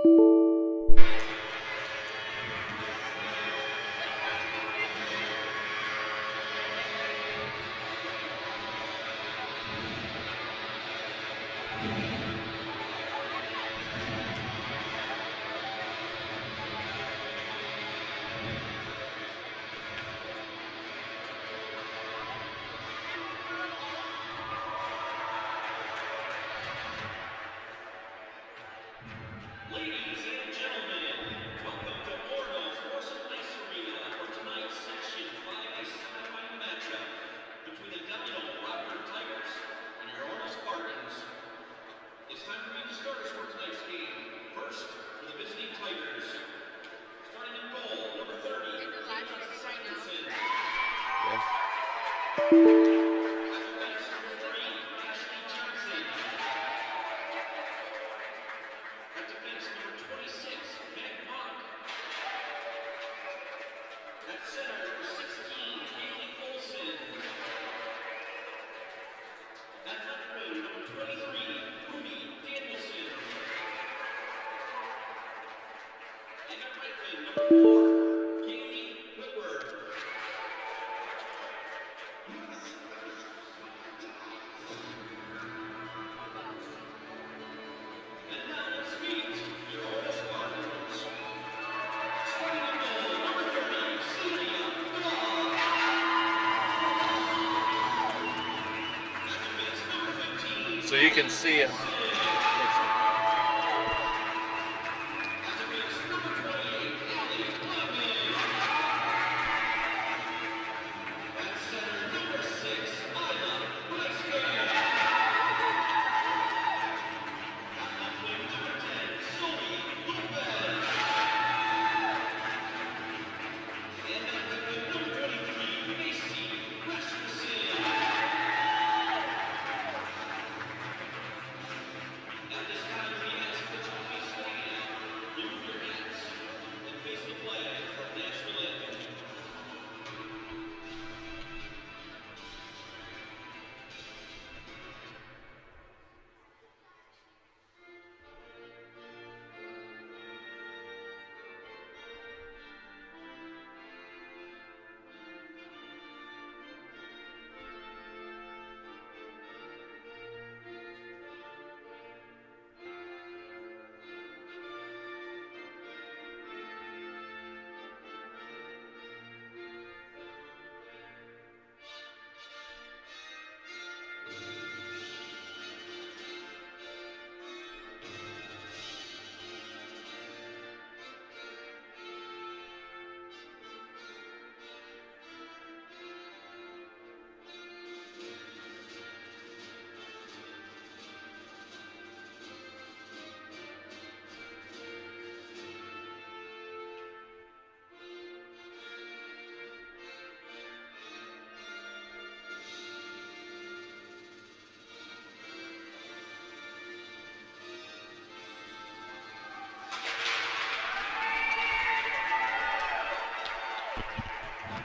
Ladies and gentlemen, welcome to Orono Spartans for tonight's Section 5A semifinal matchup between the Delano Tigers and your Orono Spartans. It's time to read the starters for tonight's game. First, for the visiting Tigers. Starting in goal, number 30. Is it live right now? Yeah. So you can see it.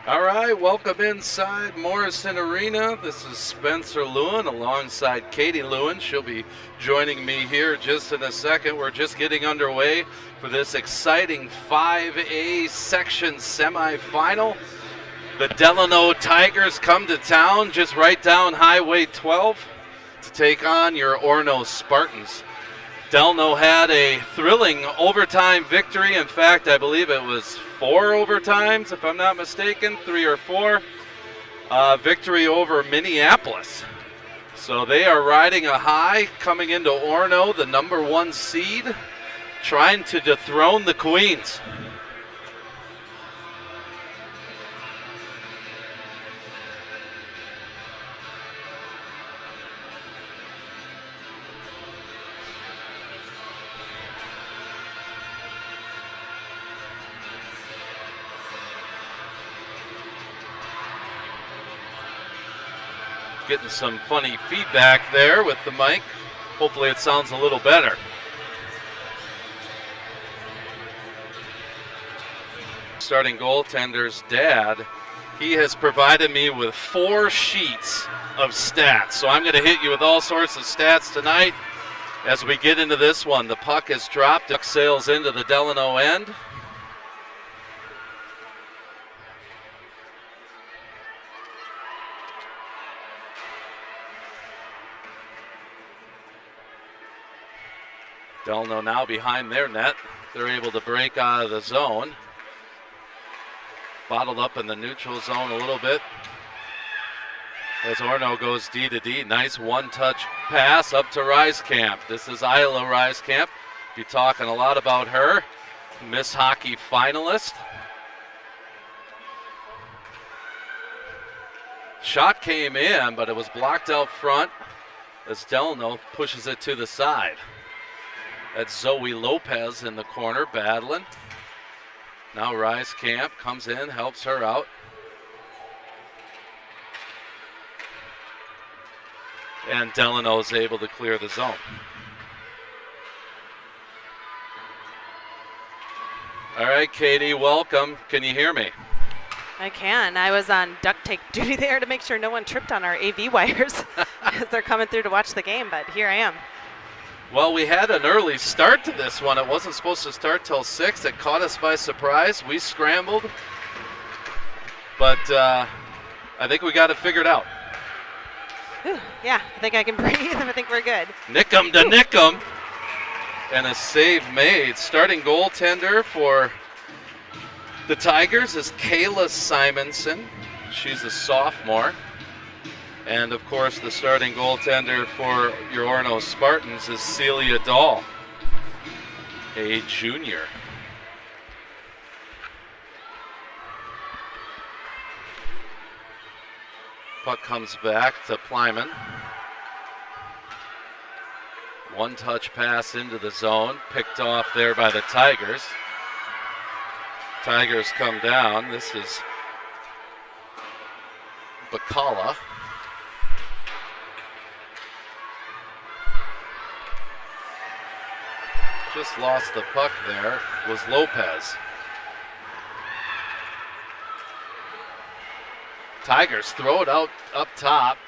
All right, welcome inside Morrison Arena. This is Spencer Lewin alongside Katie Lewin. She'll be joining me here just in a second. We're just getting underway for this exciting 5A section semifinal. The Delano Tigers come to town just right down Highway 12 to take on your Orono Spartans. Delano had a thrilling overtime victory. In fact, I believe it was 4 overtimes, if I'm not mistaken, 3 or 4. Victory over Minneapolis. So they are riding a high coming into Orono, the #1 seed, trying to dethrone the Queens. Getting some funny feedback there with the mic. Hopefully it sounds a little better. Starting goaltender's dad, he has provided me with 4 sheets of stats. So I'm going to hit you with all sorts of stats tonight. As we get into this one, the puck is dropped. It sails into the Delano end. Delano now behind their net. They're able to break out of the zone. Bottled up in the neutral zone a little bit. As Orono goes D to D. Nice one-touch pass up to Roisecamp. This is Isla Roisecamp. Be talking a lot about her. Miss Hockey finalist. Shot came in, but it was blocked out front as Delano pushes it to the side. That's Zoe Lopez in the corner battling. Now Roisecamp comes in, helps her out. And Delano is able to clear the zone. All right, Katie, welcome. Can you hear me? I can. I was on duct tape duty there to make sure no one tripped on our AV wires as they're coming through to watch the game, but here I am. Well, we had an early start to this one. It wasn't supposed to start till 6. It caught us by surprise. We scrambled, but I think we got it figured out. Whew, yeah, I think I can breathe. I think we're good. Nick 'em to nick 'em. And a save made. Starting goaltender for the Tigers is Kayla Simonson. She's a sophomore. And of course, the starting goaltender for your Orono Spartans is Celia Dahl, a junior. Puck comes back to Plyman. One-touch pass into the zone, picked off there by the Tigers. Tigers come down. This is Bacala. Just lost the puck there, was Lopez. Tigers throw it out up top.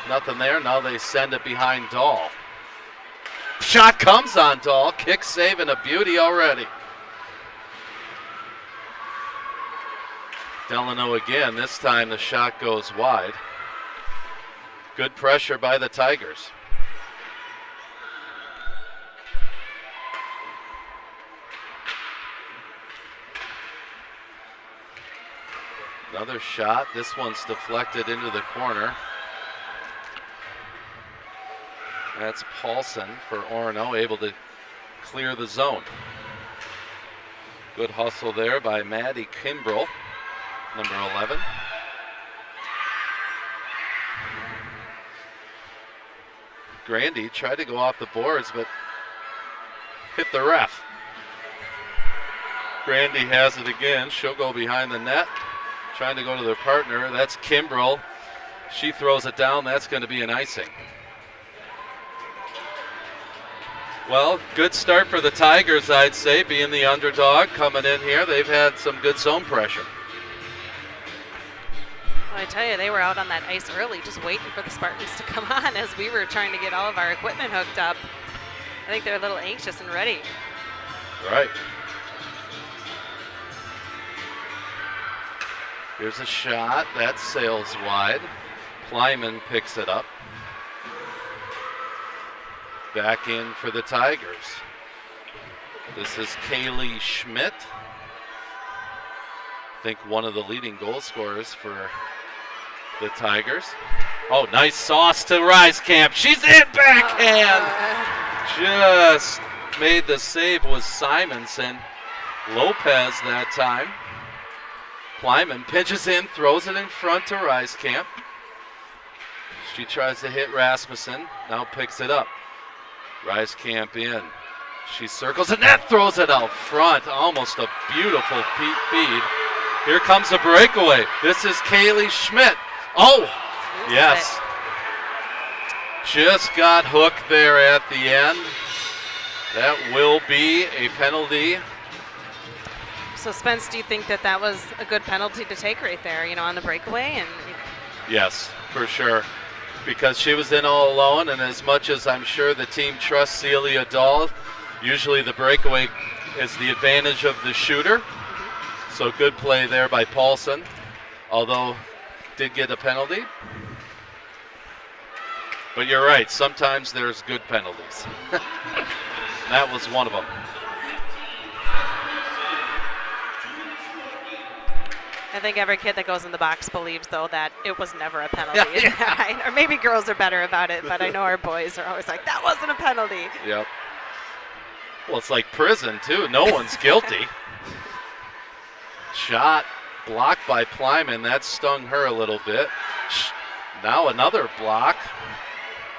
Nothing there, now they send it behind Dahl. Shot comes on Dahl, kick save and a beauty already. Delano again, this time the shot goes wide. Good pressure by the Tigers. Another shot. This one's deflected into the corner. That's Paulson for Orono, able to clear the zone. Good hustle there by Maddie Kimbrell, number 11. Grandy tried to go off the boards, but hit the ref. Grandy has it again. She'll go behind the net. Trying to go to their partner. That's Kimbrell. She throws it down. That's going to be an icing. Well, good start for the Tigers, I'd say, being the underdog coming in here. They've had some good zone pressure. Well, I tell you, they were out on that ice early, just waiting for the Spartans to come on as we were trying to get all of our equipment hooked up. I think they're a little anxious and ready. Right. Here's a shot. That sails wide. Plyman picks it up. Back in for the Tigers. This is Kaylee Schmidt. I think one of the leading goal scorers for the Tigers. Oh, nice sauce to Roisecamp. She's in backhand. Just made the save was Simonson. Lopez that time. Plyman pitches in, throws it in front to Roisecamp. She tries to hit Rasmussen, now picks it up. Roisecamp in. She circles the net, throws it out front. Almost a beautiful feed. Here comes a breakaway. This is Kaylee Schmidt. Oh, yes. Just got hooked there at the end. That will be a penalty. So, Spence, do you think that that was a good penalty to take right there, on the breakaway? And Yes, for sure. because she was in all alone, and as much as I'm sure the team trusts Celia Dahl, usually the breakaway is the advantage of the shooter. So good play there by Paulson, although did get a penalty. But you're right, sometimes there's good penalties. That was one of them. I think every kid that goes in the box believes, though, that it was never a penalty. Or maybe girls are better about it, but I know our boys are always like, that wasn't a penalty. Yep. Well, it's like prison, too. No one's guilty. Shot blocked by Plyman. That stung her a little bit. Now another block.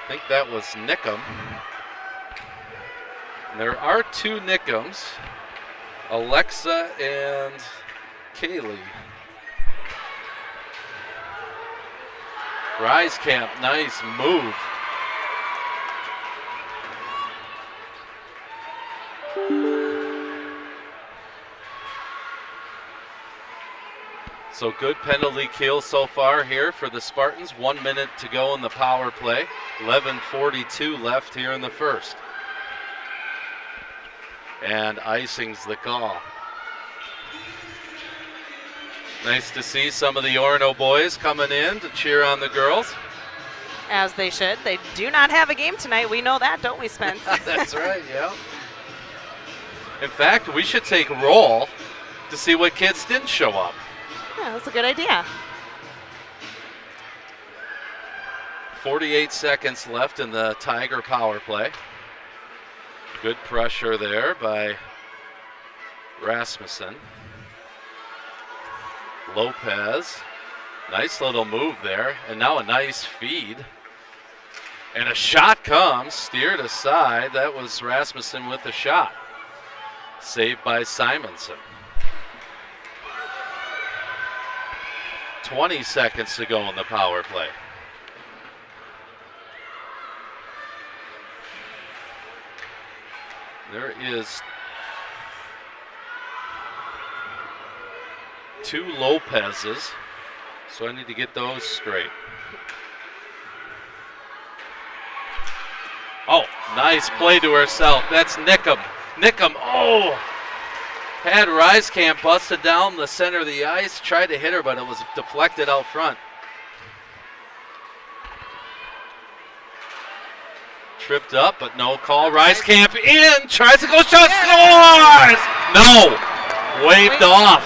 I think that was Nickum. There are two Nickums, Alexa and Kaylee. Roisecamp, nice move. So good penalty kill so far here for the Spartans. 1 minute to go in the power play. 11:42 left here in the first. And icing's the call. Nice to see some of the Orono boys coming in to cheer on the girls. As they should. They do not have a game tonight. We know that, don't we, Spence? That's right, yeah. In fact, we should take roll to see what kids didn't show up. Yeah, that's a good idea. 48 seconds left in the Tiger power play. Good pressure there by Rasmussen. Lopez, nice little move there, and now a nice feed. And a shot comes, steered aside. That was Rasmussen with the shot. Saved by Simonson. 20 seconds to go in the power play. There is two Lopez's, so I need to get those straight. Oh, nice play to herself. That's Nickum. Nickum, oh! Had Roisecamp busted down the center of the ice, tried to hit her, but it was deflected out front. Tripped up, but no call. Roisecamp in, tries to go shot, scores! No, waved off.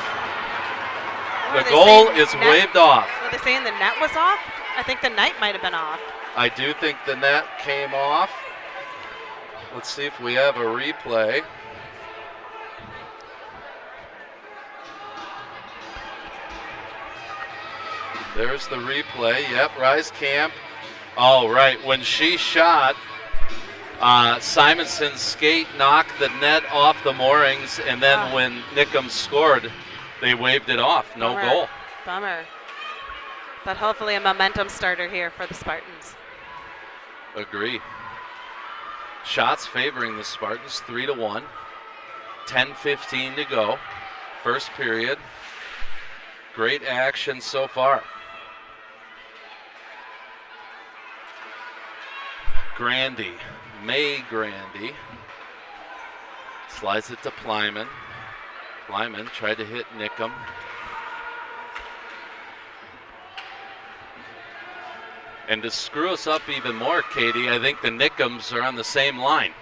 The goal is waved off. Were they saying the net was off? I think the net might have been off. I do think the net came off. Let's see if we have a replay. There's the replay. Yep, Roisecamp. Oh, right. When she shot, Simonson's skate knocked the net off the moorings, and then when Nickum scored, they waved it off. No goal. Bummer. But hopefully a momentum starter here for the Spartans. Agree. Shots favoring the Spartans, 3-1. 10:15 to go. First period. Great action so far. Grandy, May Grandy, slides it to Plyman. Plyman tried to hit Nickum. And to screw us up even more, Katie, I think the Nickums are on the same line.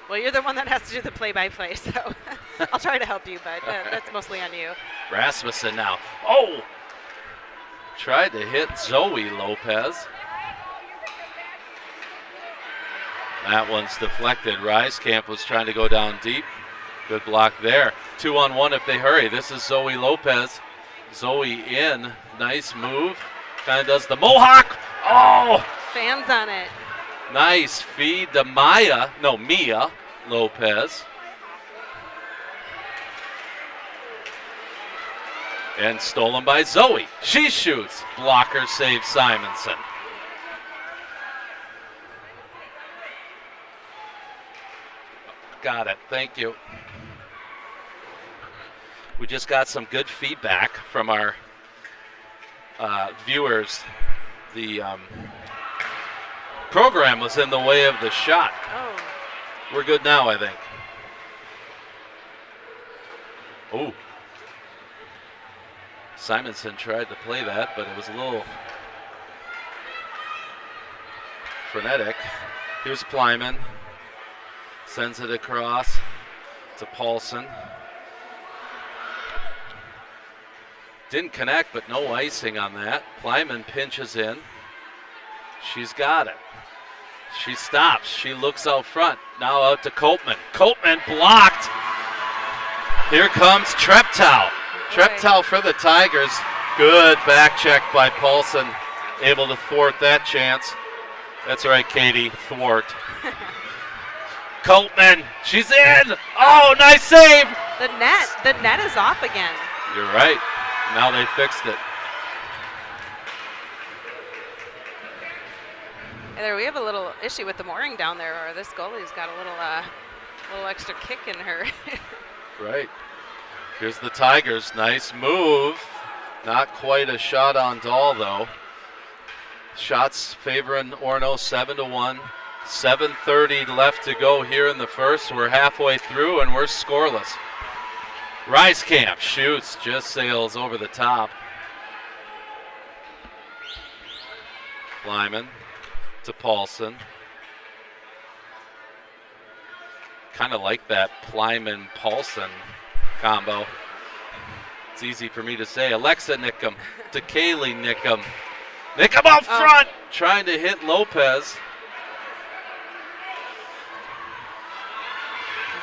Well, you're the one that has to do the play-by-play, so I'll try to help you, but that's mostly on you. Rasmussen now. Oh! Tried to hit Zoe Lopez. That one's deflected. Roisecamp was trying to go down deep. Good block there. 2-on-1 if they hurry. This is Zoe Lopez. Zoe in. Nice move. Kind of does the Mohawk. Oh! Fans on it. Nice feed to Mia Lopez. And stolen by Zoe. She shoots. Blocker saves Simonson. Got it. Thank you. We just got some good feedback from our viewers the program was in the way of the shot. Oh. We're good now, I think. Oh. Simonson tried to play that, but it was a little frenetic. Here's Plyman. Sends it across to Paulson. Didn't connect, but no icing on that. Plyman pinches in. She's got it. She stops. She looks out front. Now out to Coltman. Coltman blocked. Here comes Treptow. Treptow for the Tigers. Good back check by Paulson. Able to thwart that chance. That's right, Katie. Thwart. Coltman. She's in. Oh, nice save. The net is off again. You're right. Now they fixed it. Hey there, we have a little issue with the mooring down there, or this goalie's got a little extra kick in her. Right. Here's the Tigers. Nice move. Not quite a shot on Dahl, though. Shots favoring Orono 7-1. 7:30 left to go here in the first. We're halfway through and we're scoreless. Roisecamp shoots, just sails over the top. Lyman to Paulson. Kind of like that Plyman-Paulson combo. It's easy for me to say. Alexa Nickum to Kaylee Nickum. Nickum out front, trying to hit Lopez.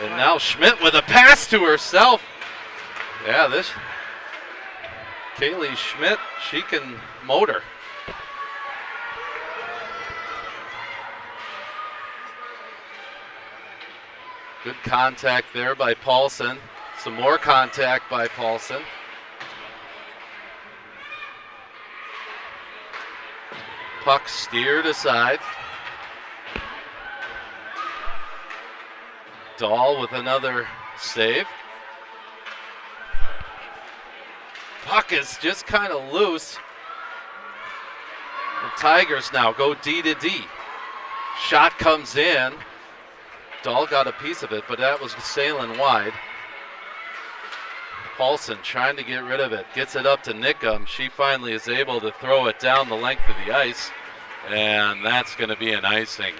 And now Schmidt with a pass to herself. Yeah, this Kaylee Schmidt, she can motor. Good contact there by Paulson. Some more contact by Paulson. Puck steered aside. Dahl with another save. Puck is just kind of loose. The Tigers now go D to D. Shot comes in. Dahl got a piece of it, but that was sailing wide. Paulson trying to get rid of it. Gets it up to Nickum. She finally is able to throw it down the length of the ice. And that's going to be an icing.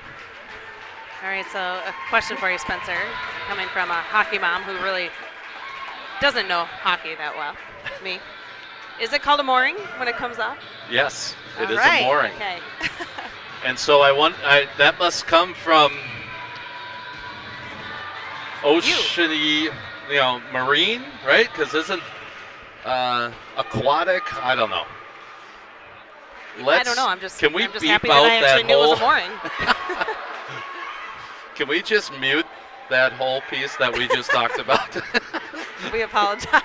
All right, so a question for you, Spencer, coming from a hockey mom who really doesn't know hockey that well, me. Is it called a mooring when it comes off? Yes, it is right. a mooring. Okay. And so that must come from ocean, marine, right? Because isn't aquatic? I don't know. I don't know. I'm just can we I'm just beep happy out that I actually knew it was a whole? mooring. Can we just mute that whole piece that we just talked about? We apologize.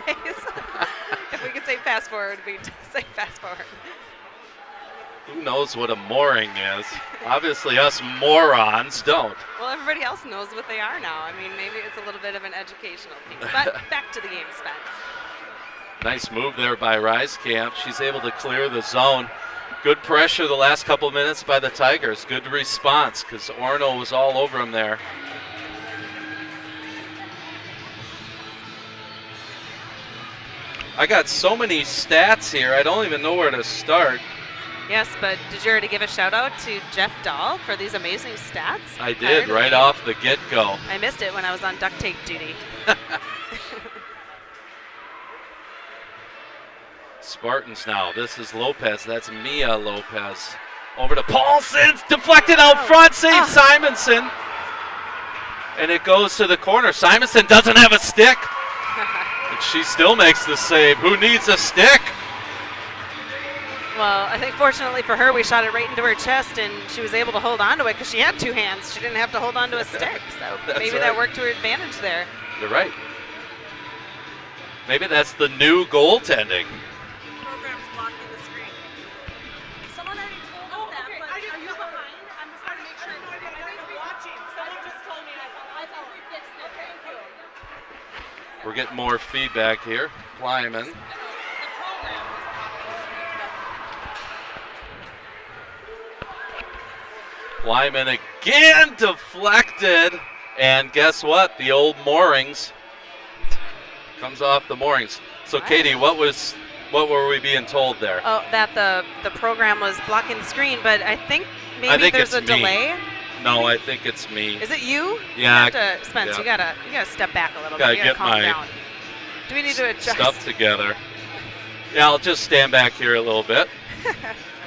If we could say fast forward, we'd say fast forward. Who knows what a mooring is? Obviously, us morons don't. Well, everybody else knows what they are now. I mean, maybe it's a little bit of an educational piece. But back to the game, Spence. Nice move there by Roisecamp. She's able to clear the zone. Good pressure the last couple minutes by the Tigers. Good response because Orono was all over him there. I got so many stats here, I don't even know where to start. Yes, but did you already give a shout out to Jeff Dahl for these amazing stats? I did, right off the get-go. I missed it when I was on duct tape duty. Spartans now. This is Lopez. That's Mia Lopez. Over to Paulson. Deflected out front. Save Simonson. And it goes to the corner. Simonson doesn't have a stick. And she still makes the save. Who needs a stick? Well, I think fortunately for her, we shot it right into her chest, and she was able to hold on to it because she had two hands. She didn't have to hold on to a stick. So maybe that worked to her advantage there. You're right. Maybe that's the new goaltending. Program's blocking the screen. Someone already told us that, but are you behind? I'm just trying to make sure. I'm watching. Someone just told me. I thought we fixed it. Thank you. We're getting more feedback here. Plyman. Lyman again deflected. And guess what? The old moorings comes off the moorings. So Katie, what were we being told there? Oh, that the program was blocking the screen, but I think maybe there's a delay. No, I think it's me. Is it you? Yeah. Spence, yeah. you gotta step back a little Gotta bit. You gotta get calm my down. Do we need to adjust? Stuff together. Yeah, I'll just stand back here a little bit.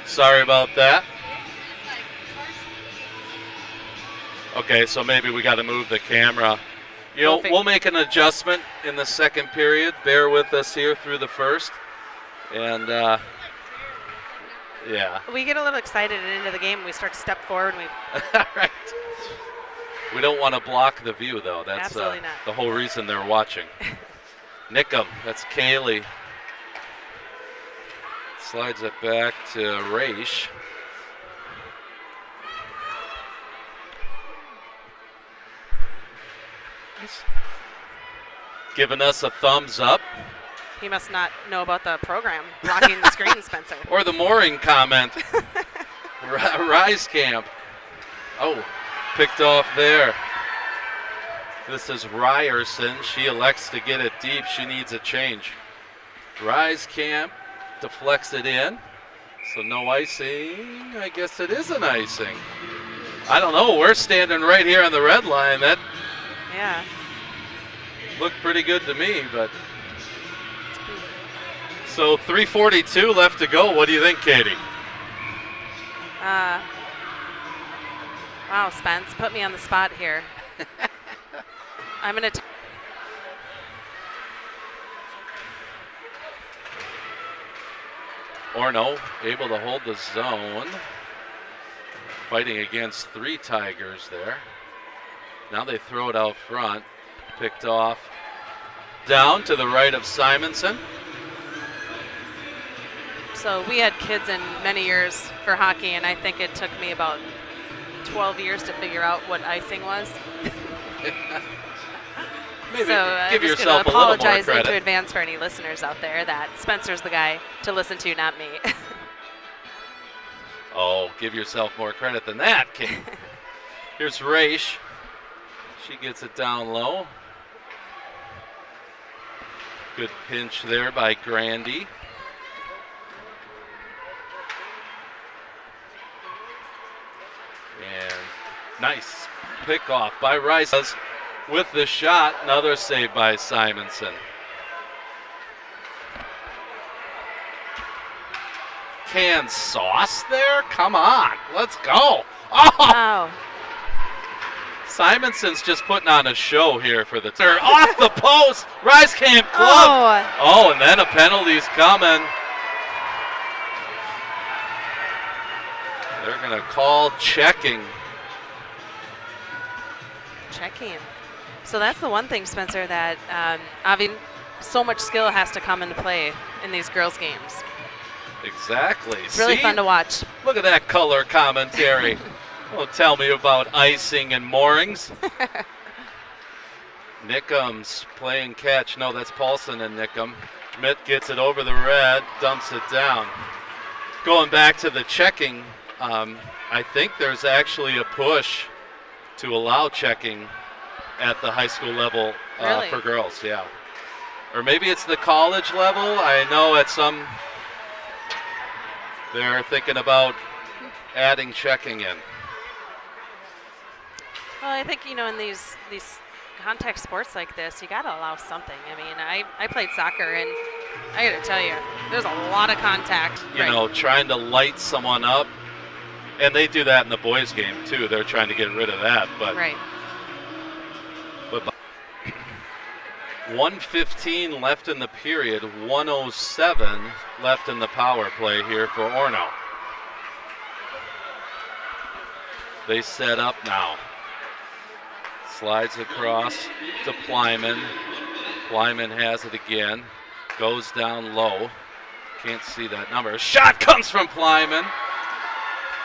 Sorry about that. Okay, so maybe we got to move the camera. You know, we'll make an adjustment in the second period. Bear with us here through the first. And, yeah. We get a little excited and into the game. We start to step forward. Right. We don't want to block the view, though. That's Absolutely not. The whole reason they're watching. Nickham, that's Kaylee. Slides it back to Raish. Giving us a thumbs up. He must not know about the program blocking the screen, Spencer. Or the mooring comment. Roisecamp. Oh, picked off there. This is Ryerson. She elects to get it deep. She needs a change. Roisecamp deflects it in. So no icing. I guess it is an icing. I don't know. We're standing right here on the red line. That looked pretty good to me, but so 3:42 left to go. What do you think, Katie? Wow, Spence, put me on the spot here. I'm gonna. Orono able to hold the zone, fighting against 3 Tigers there. Now they throw it out front. Picked off down to the right of Simonson. So we had kids in many years for hockey, and I think it took me about 12 years to figure out what icing was. Maybe so give I'm just yourself gonna a little more apologize credit. in advance for any listeners out there that Spencer's the guy to listen to, not me. Oh, give yourself more credit than that, King. Here's Raish. She gets it down low. Good pinch there by Grandy. And nice pick off by Rice with the shot. Another save by Simonson. Can sauce there? Come on, let's go. Oh! Wow. Simonson's just putting on a show here for the turn. Off the post. Roisecamp glove. Oh, and then a penalty's coming. They're going to call checking. Checking. So that's the one thing, Spencer, that obviously so much skill has to come into play in these girls' games. Exactly. It's really fun to watch. Look at that color commentary. Don't tell me about icing and moorings. Nickham's playing catch. No, that's Paulson and Nickham. Schmidt gets it over the red, dumps it down. Going back to the checking, I think there's actually a push to allow checking at the high school level really? For girls, yeah. Or maybe it's the college level. I know at some they're thinking about adding checking in. Well, I think, in these contact sports like this, you got to allow something. I mean, I played soccer, and I got to tell you, there's a lot of contact. You know, trying to light someone up. And they do that in the boys' game, too. They're trying to get rid of that. But, but 1:15 left in the period, 1:07 left in the power play here for Orono. They set up now. Slides across to Plyman. Plyman has it again. Goes down low. Can't see that number. Shot comes from Plyman.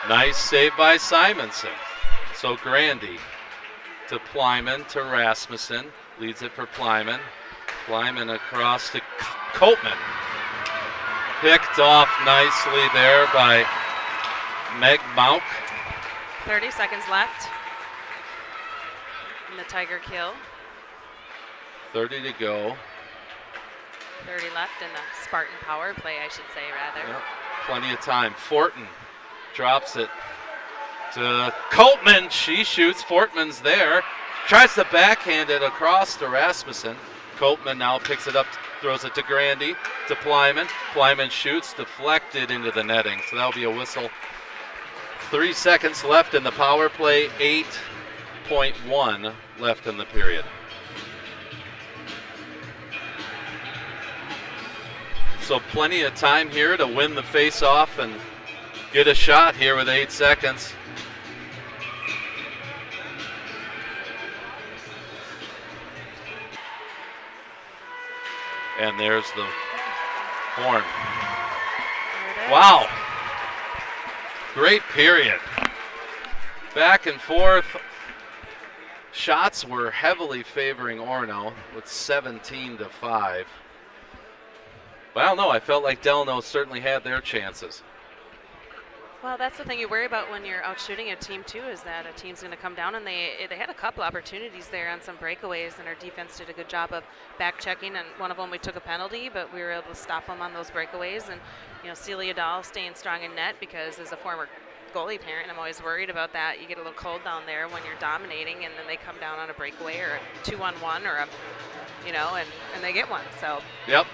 Nice save by Simonson. So Grandy to Plyman to Rasmussen. Leads it for Plyman. Plyman across to Copeman. Picked off nicely there by Meg Mauk. 30 seconds left in the Tiger kill. 30 to go. 30 left in the Spartan power play, I should say, rather. Yep. Plenty of time. Fortin drops it to Coltman. She shoots. Fortman's there. Tries to backhand it across to Rasmussen. Coltman now picks it up, throws it to Grandy, to Plyman. Plyman shoots, deflected into the netting. So that'll be a whistle. 3 seconds left in the power play. 8.1 left in the period. So plenty of time here to win the face-off and get a shot here with 8 seconds. And there's the horn. Wow. Great period. Back and forth. Shots were heavily favoring Orono with 17-5. But I don't know, I felt like Delano certainly had their chances. Well, that's the thing you worry about when you're out shooting a team too, is that a team's going to come down, and they had a couple opportunities there on some breakaways, and our defense did a good job of back checking, and one of them we took a penalty, but we were able to stop them on those breakaways. And Celia Dahl staying strong in net, because as a former goalie parent, I'm always worried about that. You get a little cold down there when you're dominating, and then they come down on a breakaway or a 2-on-1 or a, and they get one. So. Yep.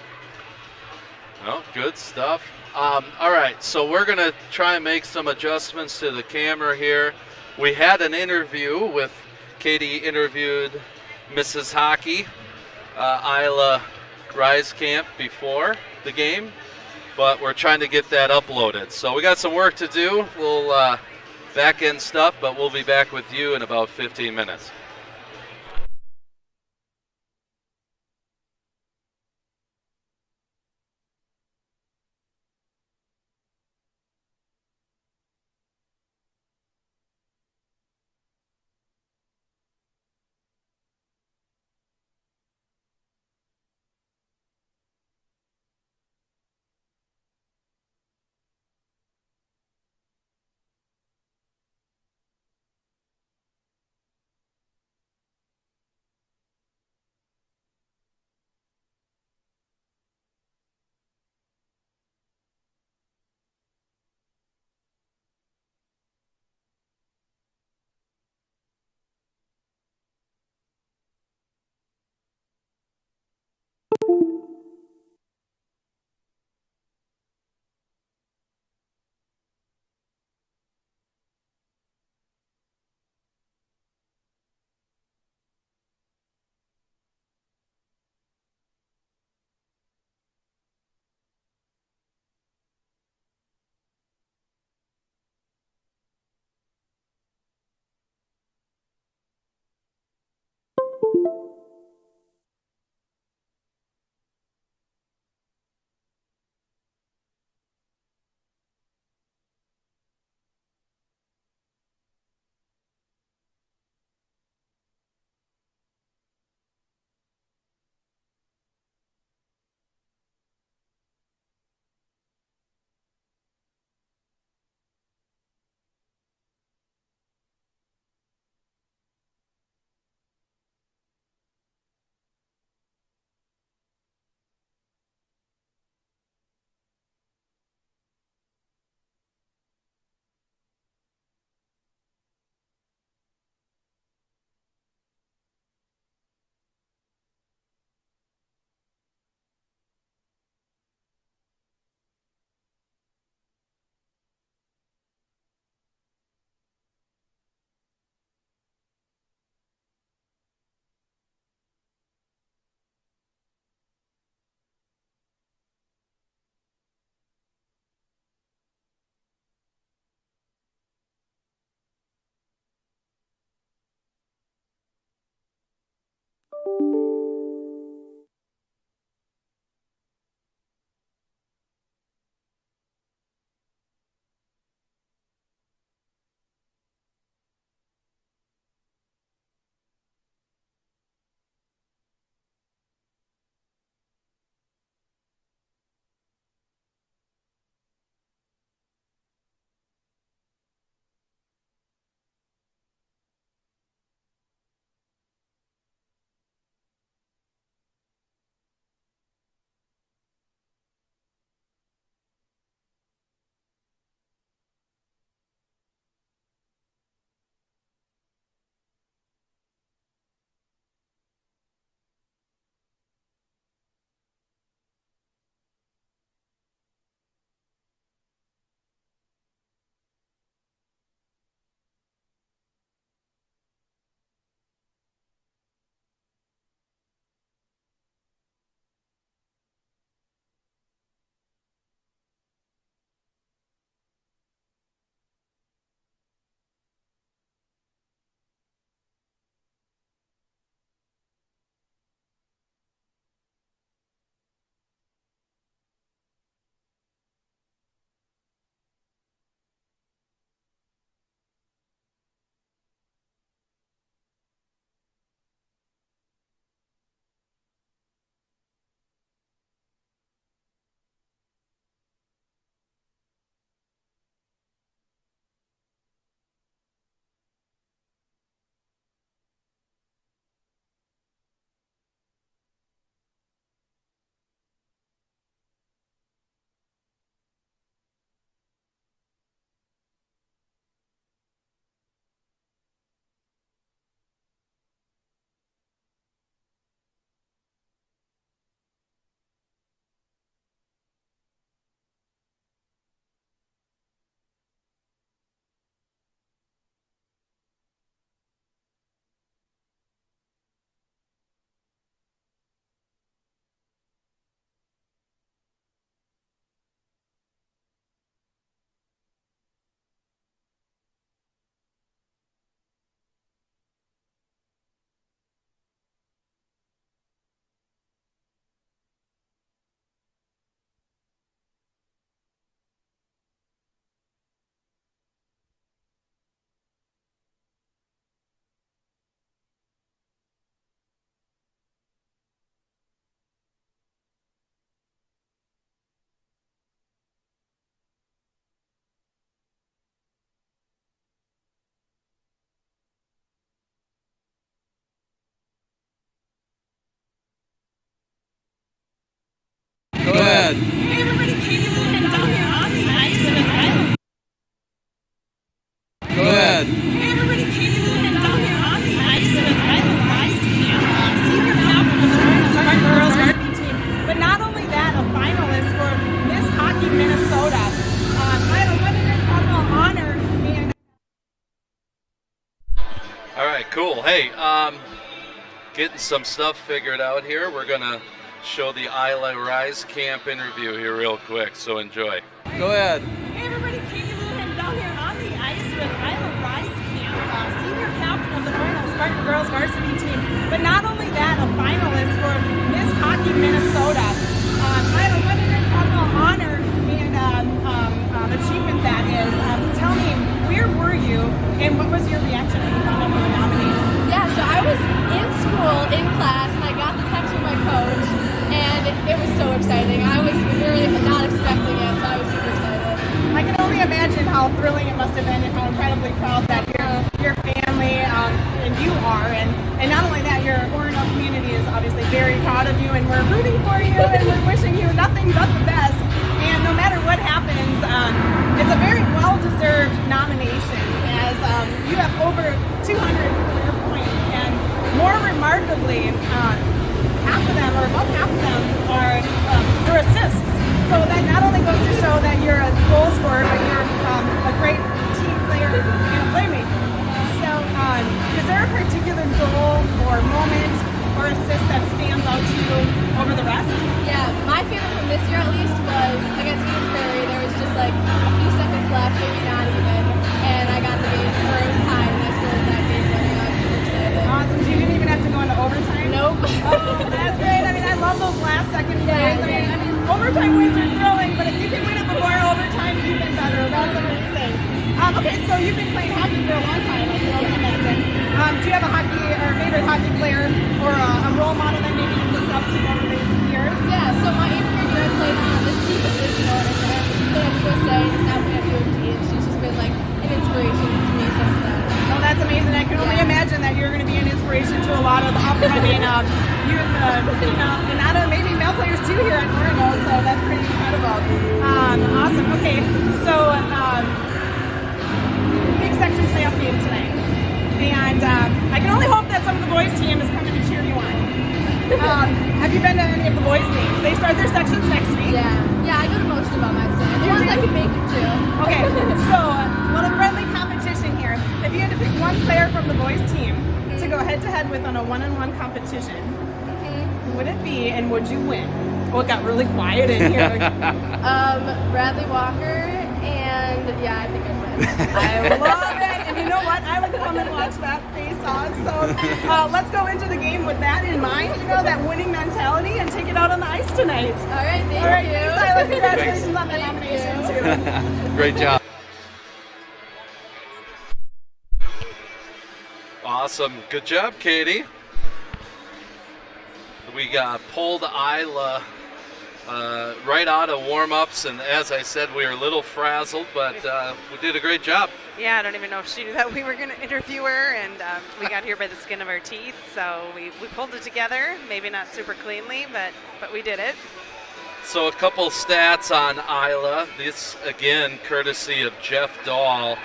Well, good stuff. All right, so we're going to try and make some adjustments to the camera here. We had an interview with Katie interviewed Mrs. Hockey, Isla Roisecamp, before the game, but we're trying to get that uploaded. So we got some work to do, little back-end stuff, but we'll be back with you in about 15 minutes. Cool. Hey, getting some stuff figured out here. We're going to show the Isla Roisecamp interview here real quick, so enjoy. Go ahead. Hey everybody, Katie Luhan down here on the ice with Isla Roisecamp, senior captain of the Orono Spartans girls varsity team. But not only that, a finalist for Miss Hockey Minnesota. Isla, what an incredible honor and achievement that is. Tell me, where were you and what was your reaction when you found out you were nominated? Yeah, so I was in school, in class, and I got the text from my coach, and it was so exciting. I was really not expecting it, so I was super excited. I can only imagine how thrilling it must have been and how incredibly proud that your family and you are. And not only that, your Orono community is obviously very proud of you, and we're rooting for you, and we're wishing you nothing but the best. And no matter what happens, it's a very well-deserved nomination, as you have over 200 career points, and more remarkably, half of them, or about half of them, are your assists. So that not only goes to show that you're a goal scorer, but you're a great team player and a playmaker. So is there a particular goal or moment or assist that stands out to you over the rest? Yeah, my favorite from this year at least was against Eden Prairie. There was just like a few seconds left, maybe not even, and I got the game first time and I scored that game winning. I was super excited. Awesome, so you didn't even have to go into overtime? Nope. Oh, that's great. I mean, I love those last second plays. I mean, overtime wins are thrilling, but if you can win it before overtime, even better. That's amazing. Okay, so you've been playing hockey for a long time, I can only imagine. Do you have a hockey or favorite hockey player or a role model that maybe you looked up to over the years? Yeah, so my 8th grade year I played on this team at this year, and then she played at USA and is now playing at UMD, and she's just been like an inspiration to me since then. Oh, that's amazing. I can only imagine that you're going to be an inspiration to a lot of upcoming youth, and other maybe male players too here at Orono, so that's pretty incredible. Awesome. Okay, so big section playoff game tonight, and I can only hope that some of the boys' team is coming to cheer you on. Have you been to any of the boys' games? They start their sections next week. Yeah, I go to most of them, I'd say. The ones I can make it to. Okay, so a friendly competition here. If you had to pick one player from the boys' team to go head-to-head with on a one-on-one competition, who would it be and would you win? Oh, it got really quiet in here. Bradley Walker, and yeah, I think I'd win. I love it. And you know what? I would come and watch that face-off. So let's go into the game with that in mind, that winning mentality, and take it out on the ice tonight. All right, thank you. All right, Isla, congratulations on the nomination, too. Great job. Awesome. Good job, Katie. We pulled Isla right out of warm-ups, and as I said, we were a little frazzled, but we did a great job. Yeah, I don't even know if she knew that we were going to interview her, and we got here by the skin of our teeth, so we pulled it together, maybe not super cleanly, but we did it. So a couple stats on Isla. This, again, courtesy of Jeff Dahl.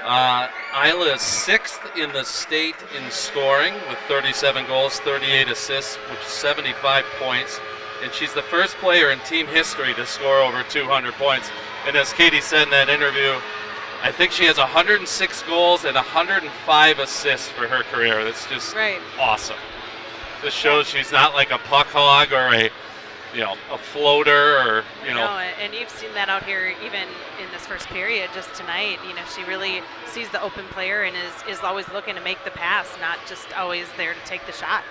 Isla is 6th in the state in scoring with 37 goals, 38 assists, which is 75 points. And she's the first player in team history to score over 200 points. And as Katie said in that interview, I think she has 106 goals and 105 assists for her career. That's just awesome. This shows she's not like a puck hog or a floater or, No, and you've seen that out here even in this first period just tonight. She really sees the open player and is always looking to make the pass, not just always there to take the shot.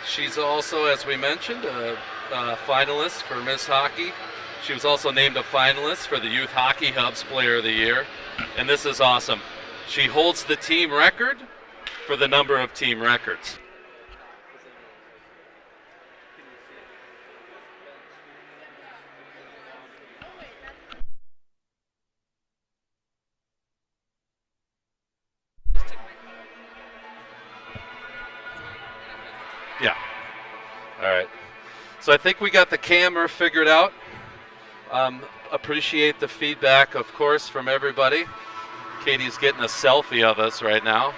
She's also, as we mentioned, a finalist for Miss Hockey. She was also named a finalist for the Youth Hockey Hub's Player of the Year. And this is awesome. She holds the team record for the number of team records. Yeah. All right. So I think we got the camera figured out. Appreciate the feedback, of course, from everybody. Katie's getting a selfie of us right now.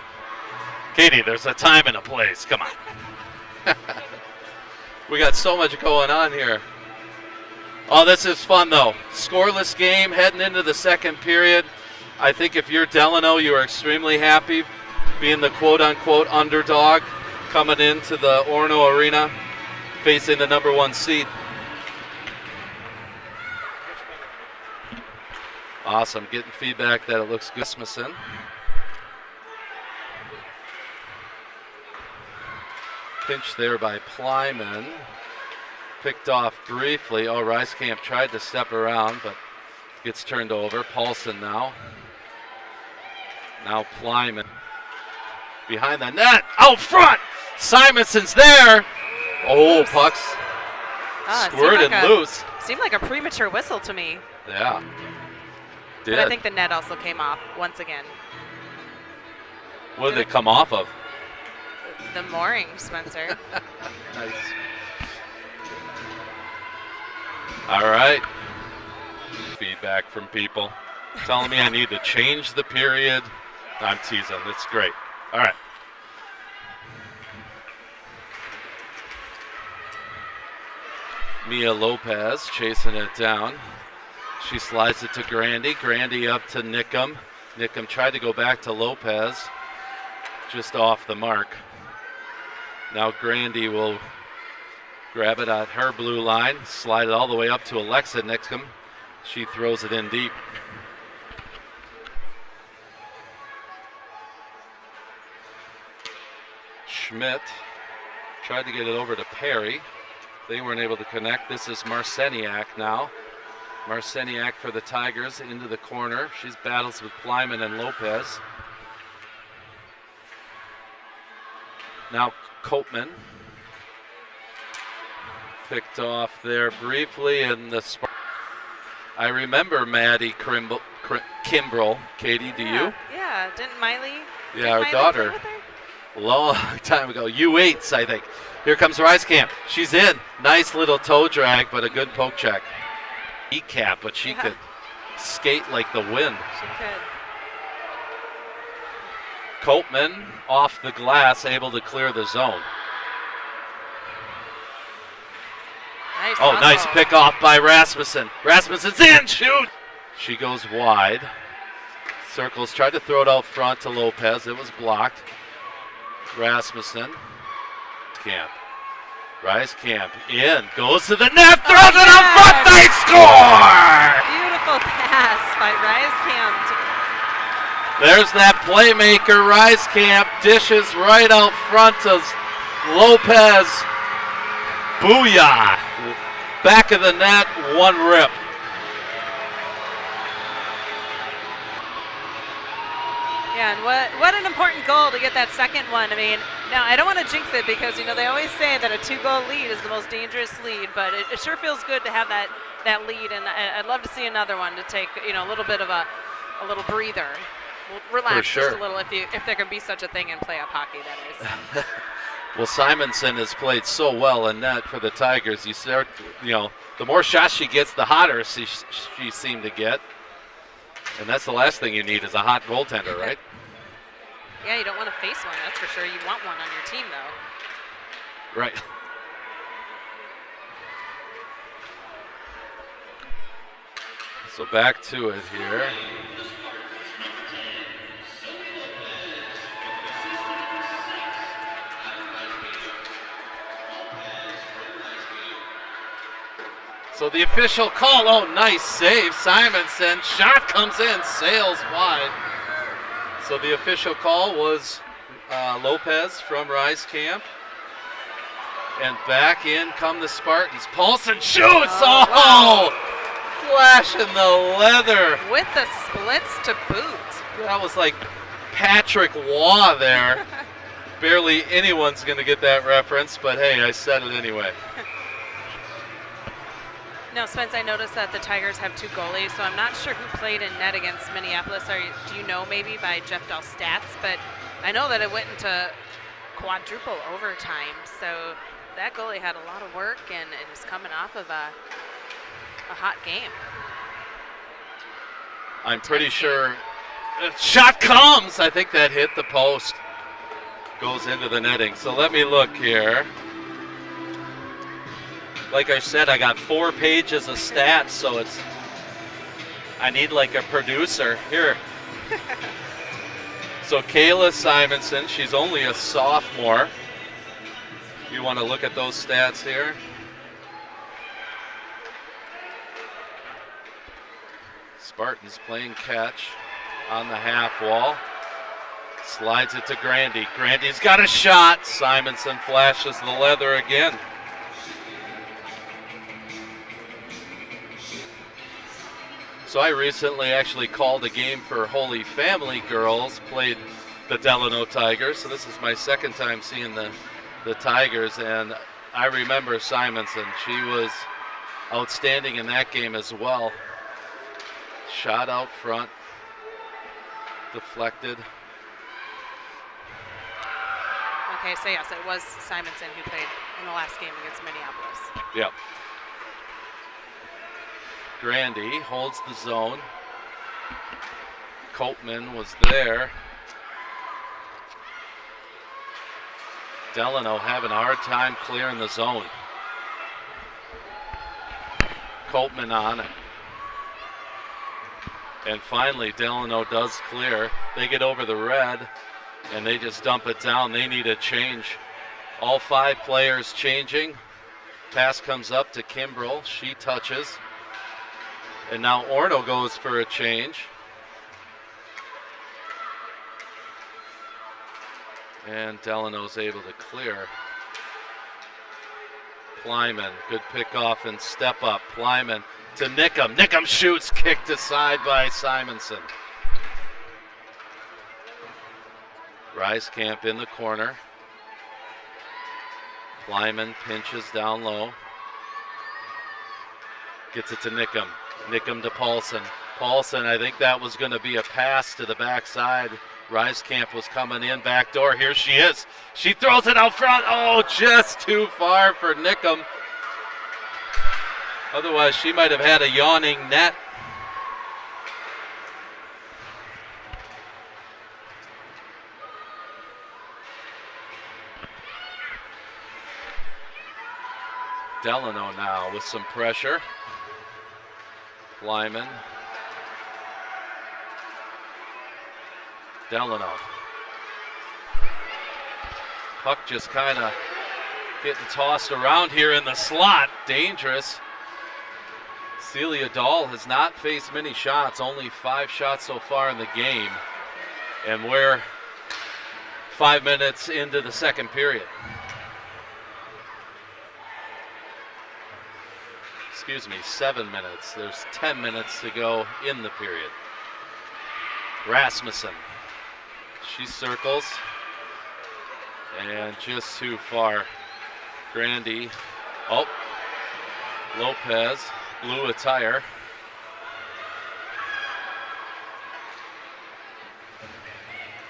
Katie, there's a time and a place. Come on. We got so much going on here. Oh, this is fun, though. Scoreless game heading into the second period. I think if you're Delano, you are extremely happy being the quote-unquote underdog coming into the Orono Arena facing the number 1 seed. Awesome, getting feedback that it looks good. Rasmussen. Pinch there by Plyman. Picked off briefly. Oh, Roisecamp tried to step around, but gets turned over. Paulson now. Now Plyman. Behind the net. Out front! Simonson's there. Oh, pucks squirted loose. Seemed like a premature whistle to me. Yeah. Did. But I think the net also came off once again. What did it come off of? The mooring, Spencer. Nice. All right. Feedback from people telling me I need to change the period. I'm teasing. That's great. All right. Mia Lopez chasing it down. She slides it to Grandy. Grandy up to Nickum. Nickum tried to go back to Lopez. Just off the mark. Now Grandy will grab it at her blue line, slide it all the way up to Alexa Nickum. She throws it in deep. Schmidt tried to get it over to Perry. They weren't able to connect. This is Marciniak now. Marciniak for the Tigers into the corner. She's battles with Plyman and Lopez. Now Copeman. Picked off there briefly in the I remember Maddie Kimbrell. Katie, do you? Yeah, didn't Miley? Yeah, our daughter. Long time ago. U8s, I think. Here comes Roisecamp. She's in. Nice little toe drag, but a good poke check. Kneecap, but she could skate like the wind. She could. Copeman off the glass, able to clear the zone. Nice oh, hustle. Nice pick off by Rasmussen. Rasmussen's in, shoot! She goes wide. Circles, tried to throw it out front to Lopez. It was blocked. Rasmussen. Roisecamp in, goes to the net, throws it up front, they score! Beautiful pass by Roisecamp. There's that playmaker, Roisecamp, dishes right out front to Lopez. Booyah! Back of the net, one rip. Yeah, and what an important goal to get that second one. I mean, now I don't want to jinx it because, you know, they always say that a 2-goal lead is the most dangerous lead, but it sure feels good to have that lead, and I'd love to see another one to take, you know, a little bit of a little breather. Relax just a little if there can be such a thing in playoff hockey, that is. Well, Simonson has played so well in net for the Tigers. You start, you know, the more shots she gets, the hotter she seemed to get. And that's the last thing you need is a hot goaltender, right? Yeah, you don't want to face one, that's for sure. You want one on your team, though. Right. So back to it here. So the official call, oh, nice save, Simonson. Shot comes in, sails wide. So the official call was Lopez from Roisecamp. And back in come the Spartans. Paulson shoots, wow. Flashing the leather. With the splits to boot. That was like Patrick Waugh there. Barely anyone's going to get that reference, but hey, I said it anyway. Now, Spence, I noticed that the Tigers have 2 goalies, so I'm not sure who played in net against Minneapolis. Do you know maybe by Jeff Dahl's stats? But I know that it went into quadruple overtime, so that goalie had a lot of work and is coming off of a hot game. I'm pretty sure. Shot comes. I think that hit the post. Goes into the netting. So let me look here. Like I said, I got 4 pages of stats, so I need like a producer. Here, So Kayla Simonson, she's only a sophomore. You want to look at those stats here? Spartans playing catch on the half wall. Slides it to Grandy. Grandy's got a shot. Simonson flashes the leather again. So I recently actually called a game for Holy Family girls, played the Delano Tigers. So this is my second time seeing the Tigers, and I remember Simonson. She was outstanding in that game as well. Shot out front, deflected. Okay, so yes, it was Simonson who played in the last game against Minneapolis. Yep. Grandy holds the zone. Copeman was there. Delano having a hard time clearing the zone. Copeman on it. And finally, Delano does clear. They get over the red, and they just dump it down. They need a change. All 5 players changing. Pass comes up to Kimbrell. She touches. And now Orono goes for a change. And Delano's able to clear. Plyman, good pickoff and step up. Plyman to Nickham. Nickham shoots, kicked aside by Simonson. Roisecamp in the corner. Plyman pinches down low. Gets it to Nickham. Nickham to Paulson. Paulson, I think that was going to be a pass to the backside. Roisecamp was coming in, back door. Here she is. She throws it out front. Oh, just too far for Nickham. Otherwise, she might have had a yawning net. Delano now with some pressure. Lyman. Delano. Puck just kind of getting tossed around here in the slot. Dangerous. Celia Dahl has not faced many shots, only 5 shots so far in the game. And we're 5 minutes into the second period. Excuse me, 7 minutes. There's 10 minutes to go in the period. Rasmussen. She circles. And just too far. Grandy. Oh. Lopez blew a tire.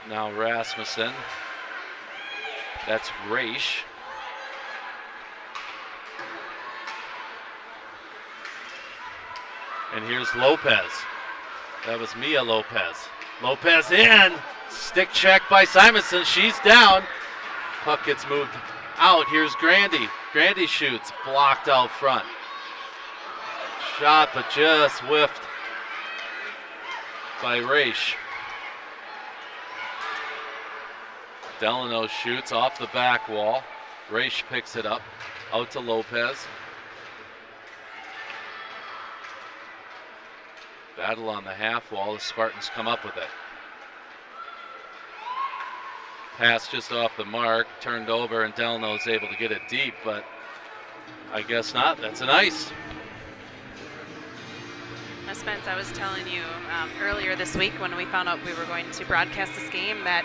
Now Rasmussen. That's Raish. And here's Lopez. That was Mia Lopez. Lopez in. Stick check by Simonson. She's down. Puck gets moved out. Here's Grandy. Grandy shoots. Blocked out front. Shot, but just whiffed by Raish. Delano shoots off the back wall. Raish picks it up. Out to Lopez. Battle on the half wall. The Spartans come up with it. Pass just off the mark, turned over, and Delano's able to get it deep, but I guess not. That's an ice. Spence, I was telling you earlier this week when we found out we were going to broadcast this game that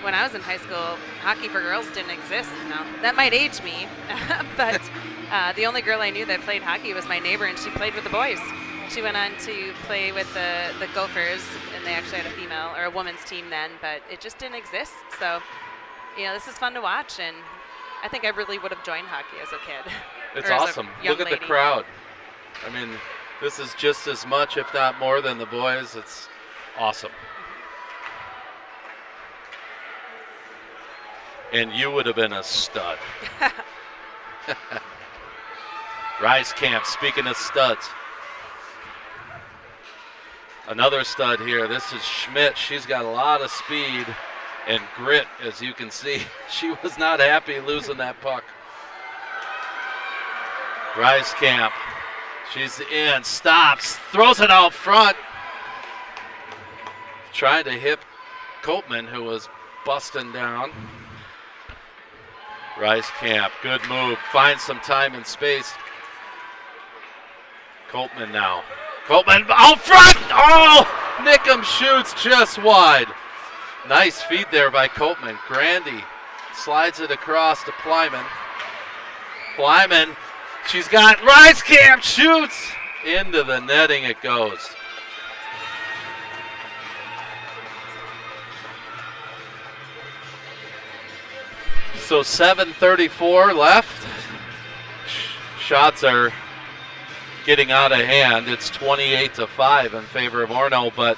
when I was in high school, hockey for girls didn't exist. Now, that might age me, but the only girl I knew that played hockey was my neighbor, and she played with the boys. She went on to play with the Gophers, and they actually had a female or a women's team then, but it just didn't exist. So, this is fun to watch, and I think I really would have joined hockey as a kid. It's awesome. Look at the crowd. I mean, this is just as much, if not more, than the boys. It's awesome. And you would have been a stud. Roisecamp, speaking of studs. Another stud here. This is Schmidt. She's got a lot of speed and grit, as you can see. She was not happy losing that puck. Roisecamp. She's in, stops, throws it out front. Trying to hit Copeman, who was busting down. Roisecamp, good move, finds some time and space. Copeman now. Copeman out front! Oh! Nickham shoots just wide. Nice feed there by Copeman. Grandy slides it across to Plyman. Plyman, she's got Roisecamp, shoots! Into the netting it goes. So 7:34 left. Shots are getting out of hand. It's 28-5 in favor of Orono, but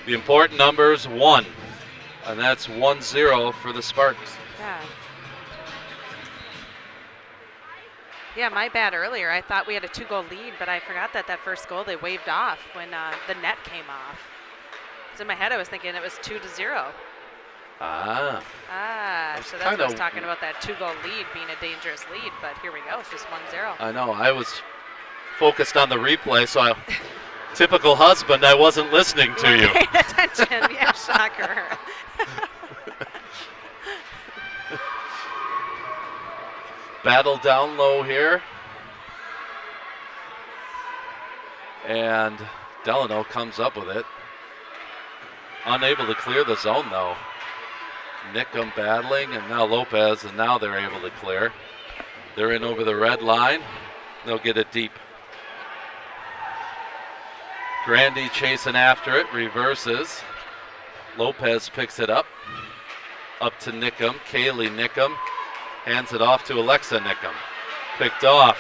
the important number is 1, and that's 1-0 for the Spartans. Yeah. Yeah, my bad earlier. I thought we had a 2-goal lead, but I forgot that first goal they waved off when the net came off. So in my head, I was thinking it was 2-0. So that's what I was talking about, that 2-goal lead being a dangerous lead, but here we go, it's just 1-0. I know, I was focused on the replay, so typical husband, I wasn't listening to you. Paying attention, yeah, shocker. Battle down low here. And Delano comes up with it. Unable to clear the zone, though. Nickham battling, and now Lopez, and now they're able to clear. They're in over the red line. They'll get it deep. Grandy chasing after it, reverses. Lopez picks it up. Up to Nickham. Kaylee Nickham hands it off to Alexa Nickham. Picked off.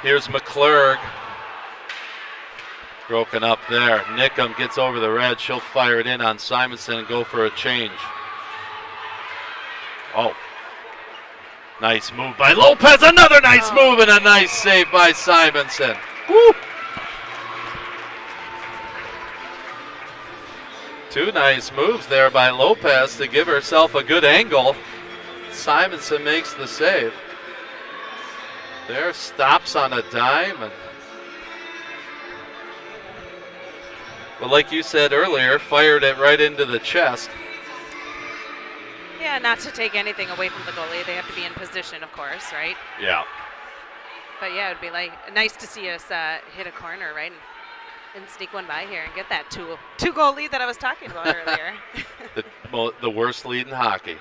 Here's McClurg. Broken up there. Nickham gets over the red. She'll fire it in on Simonson and go for a change. Oh. Nice move by Lopez. Another nice move and a nice save by Simonson. Woo! Two nice moves there by Lopez to give herself a good angle. Simonson makes the save. There, stops on a dime. But like you said earlier, fired it right into the chest. Yeah, not to take anything away from the goalie. They have to be in position, of course, right? Yeah. But yeah, it would be nice to see us hit a corner, right? And sneak one by here and get that two-goal lead that I was talking about earlier. the worst lead in hockey.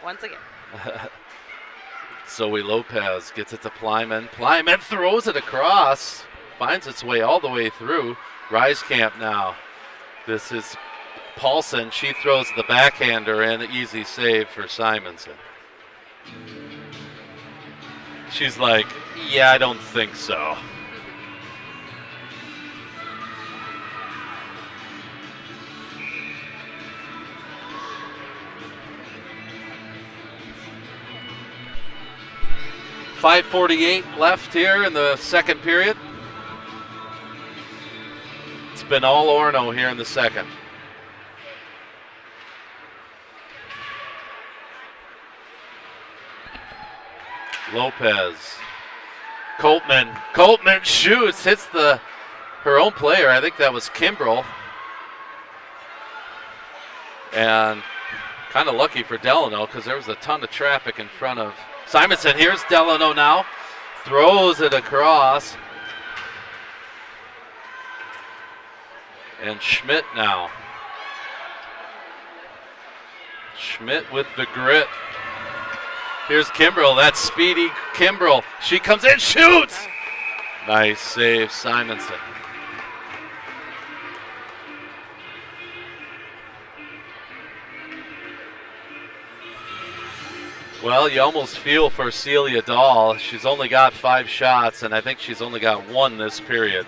Once again. Zoe Lopez gets it to Plyman. Plyman throws it across. Finds its way all the way through. Roisecamp now. This is Paulson. She throws the backhander in. Easy save for Simonson. She's like, yeah, I don't think so. .548 left here in the second period. It's been all Orono here in the second. Lopez. Coltman shoots, hits her own player. I think that was Kimbrell. And kind of lucky for Delano because there was a ton of traffic in front of Simonson. Here's Delano now. Throws it across. And Schmidt now. Schmidt with the grit. Here's Kimbrell. That's speedy Kimbrell. She comes in, shoots! Nice save, Simonson. Well, you almost feel for Celia Dahl. She's only got 5 shots, and I think she's only got 1 this period.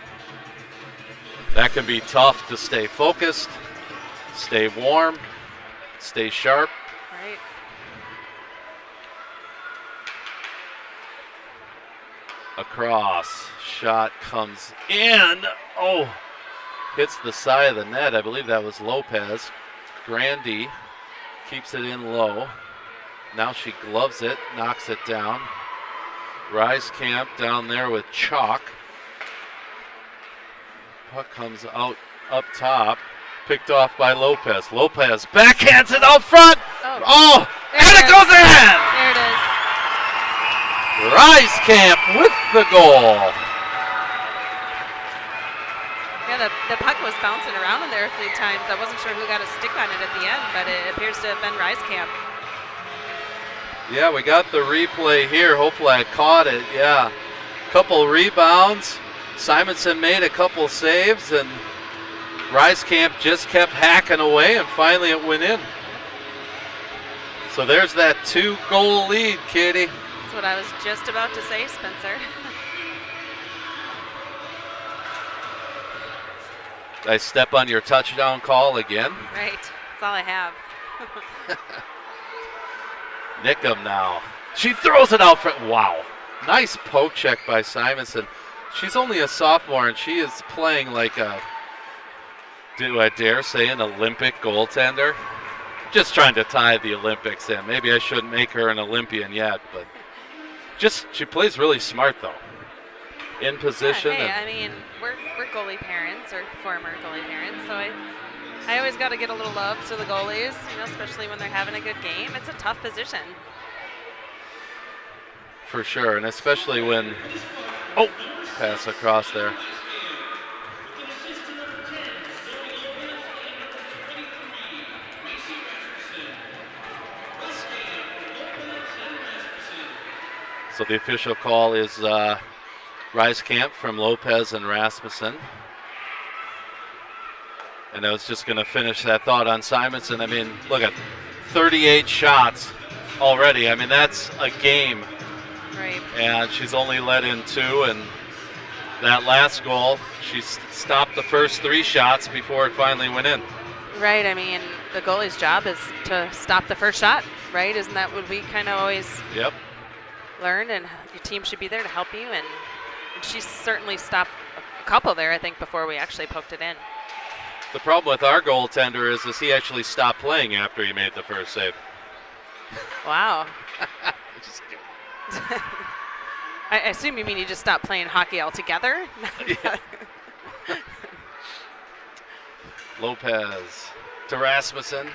That can be tough to stay focused, stay warm, stay sharp. Right. Across, shot comes in. Oh, hits the side of the net. I believe that was Lopez. Grandy keeps it in low. Now she gloves it, knocks it down. Roisecamp down there with Chalk. Puck comes out up top, picked off by Lopez. Lopez backhands it out front. Oh, and it goes in! There it is. Roisecamp with the goal. Yeah, the puck was bouncing around in there a few times. I wasn't sure who got a stick on it at the end, but it appears to have been Roisecamp. Yeah, we got the replay here. Hopefully I caught it. Yeah, couple rebounds. Simonson made a couple saves, and Roisecamp just kept hacking away, and finally it went in. So there's that 2-goal lead, Katie. That's what I was just about to say, Spencer. I step on your touchdown call again. Right, that's all I have. Nickham now. She throws it out front. Wow. Nice poke check by Simonson. She's only a sophomore, and she is playing like a, do I dare say, an Olympic goaltender? Just trying to tie the Olympics in. Maybe I shouldn't make her an Olympian yet, but just she plays really smart, though. In position. Yeah, hey, I mean, we're goalie parents, or former goalie parents, so I always got to get a little love to the goalies, especially when they're having a good game. It's a tough position. For sure, and especially when, oh, pass across there. So the official call is Roisecamp from Lopez and Rasmussen. And I was just going to finish that thought on Simonson. I mean, look at 38 shots already. I mean, that's a game. Right. And she's only let in 2. And that last goal, she stopped the first 3 shots before it finally went in. Right. I mean, the goalie's job is to stop the first shot, right? Isn't that what we kind of always learn? And your team should be there to help you. And she certainly stopped a couple there, I think, before we actually poked it in. The problem with our goaltender is he actually stopped playing after he made the first save. Wow. Just kidding. I assume you mean you just stopped playing hockey altogether? Yeah. Lopez to Rasmussen.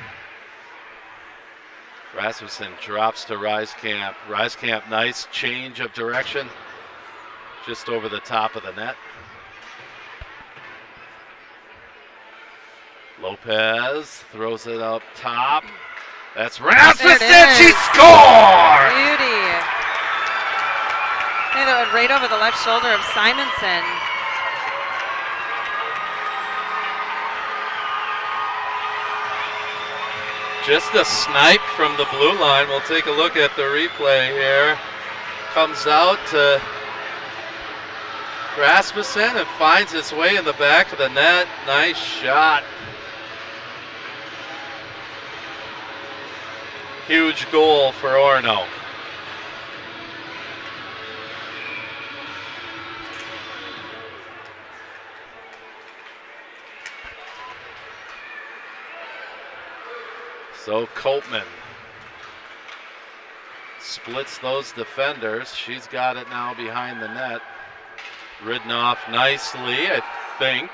Rasmussen drops to Roisecamp. Roisecamp, nice change of direction. Just over the top of the net. Lopez throws it up top. That's Rasmussen. She scored! Beauty. Hey, that went right over the left shoulder of Simonson. Just a snipe from the blue line. We'll take a look at the replay here. Comes out to Rasmussen and finds its way in the back of the net. Nice shot. Huge goal for Orono. So Copeman splits those defenders. She's got it now behind the net. Ridden off nicely, I think,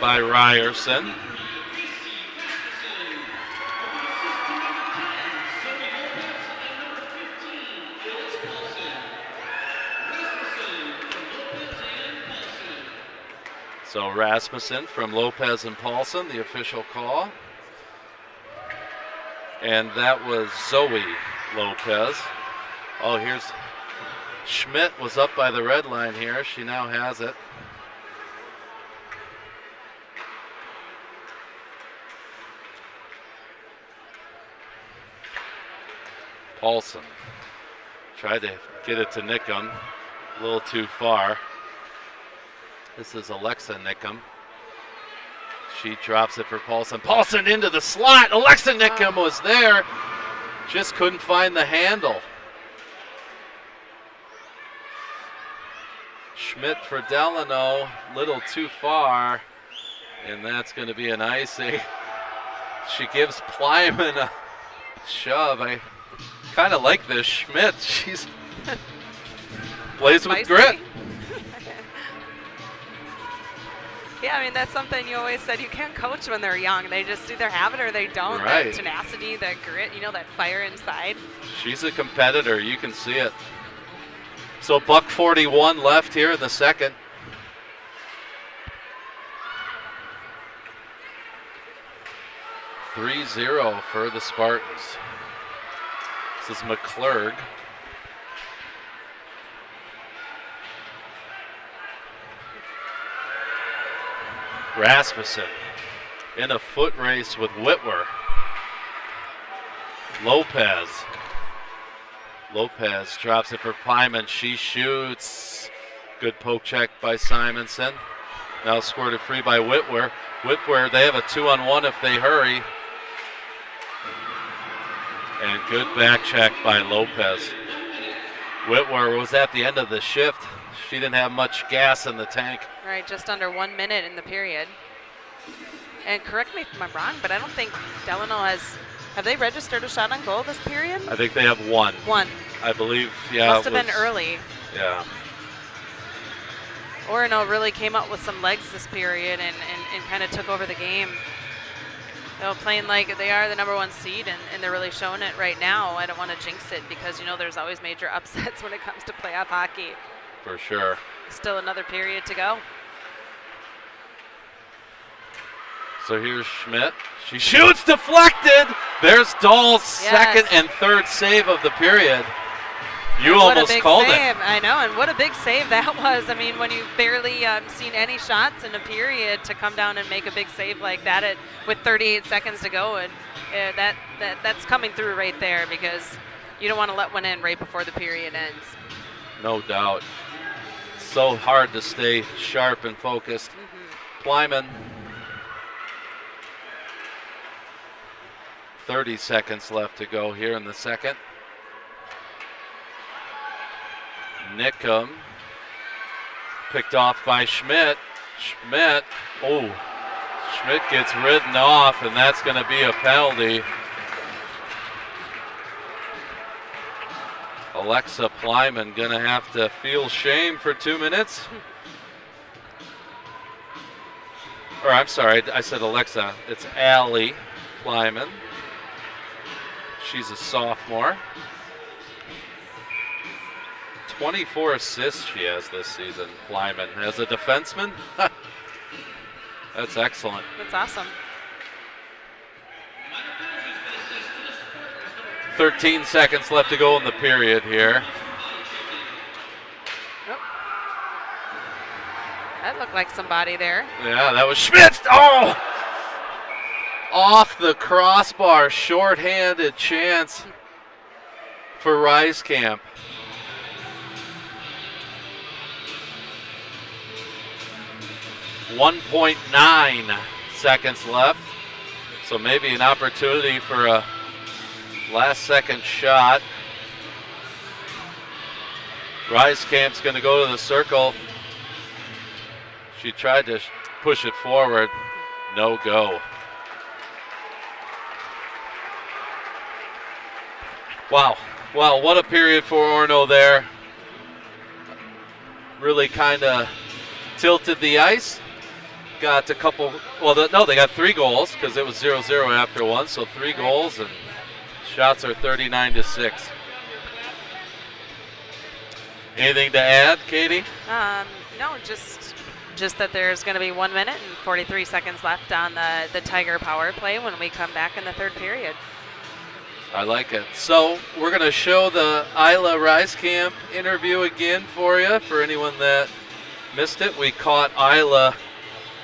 by Ryerson. So Rasmussen from Lopez and Paulson, the official call. And that was Zoe Lopez. Oh, here's Schmidt was up by the red line here. She now has it. Paulson tried to get it to Nickham, a little too far. This is Alexa Nickham. She drops it for Paulson. Paulson into the slot. Alexa Nickham was there. Just couldn't find the handle. Schmidt for Delano, little too far, and that's going to be an icing. She gives Plyman a shove. I kind of like this Schmidt. She's plays with grit. Yeah, I mean, that's something you always said you can't coach when they're young. They just either have it or they don't. Right. That tenacity, that grit, that fire inside. She's a competitor. You can see it. So $1:41 left here in the second. (3-0) for the Spartans. This is McClurg. Rasmussen in a foot race with Whitwer. Lopez drops it for Pyman. She shoots. Good poke check by Simonson. Now scored it free by Whitwer. Whitwer, they have a 2-on-1 if they hurry. And good back check by Lopez. Whitwer was at the end of the shift. She didn't have much gas in the tank. Right, just under 1 minute in the period. And correct me if I'm wrong, but I don't think Delano have they registered a shot on goal this period? I think they have one. One. I believe, yeah. Must have been early. Yeah. Orono really came up with some legs this period and kind of took over the game. Playing like they are the #1 seed, and they're really showing it right now. I don't want to jinx it because, there's always major upsets when it comes to playoff hockey. For sure. Still another period to go. So here's Schmidt. She shoots, deflected. There's Dahl's second and third save of the period. You almost called it. I know, and what a big save that was. I mean, when you've barely seen any shots in a period to come down and make a big save like that with 38 seconds to go, and that's coming through right there because you don't want to let one in right before the period ends. No doubt. So hard to stay sharp and focused. Plyman. 30 seconds left to go here in the second. Nickum picked off by Schmidt. Schmidt gets ridden off, and that's going to be a penalty. Alexa Plyman going to have to feel shame for 2 minutes. Or I'm sorry, I said Alexa. It's Allie Plyman. She's a sophomore. 24 assists she has this season, Plyman. As a defenseman, that's excellent. That's awesome. 13 seconds left to go in the period here. Oh. That looked like somebody there. Yeah, that was Schmidt. Oh! Off the crossbar, short-handed chance for Roisecamp. .9 seconds left, so maybe an opportunity for a last-second shot. Roisecamp's going to go to the circle. She tried to push it forward. No go. Wow, what a period for Orono there. Really kind of tilted the ice. Got a couple, they got 3 goals because it was 0-0 after one, so 3 goals and shots are 39-6. Anything to add, Katie? No, just that there's going to be 1 minute and 43 seconds left on the Tiger power play when we come back in the third period. I like it. So we're going to show the Isla Roisecamp interview again for you. For anyone that missed it, we caught Isla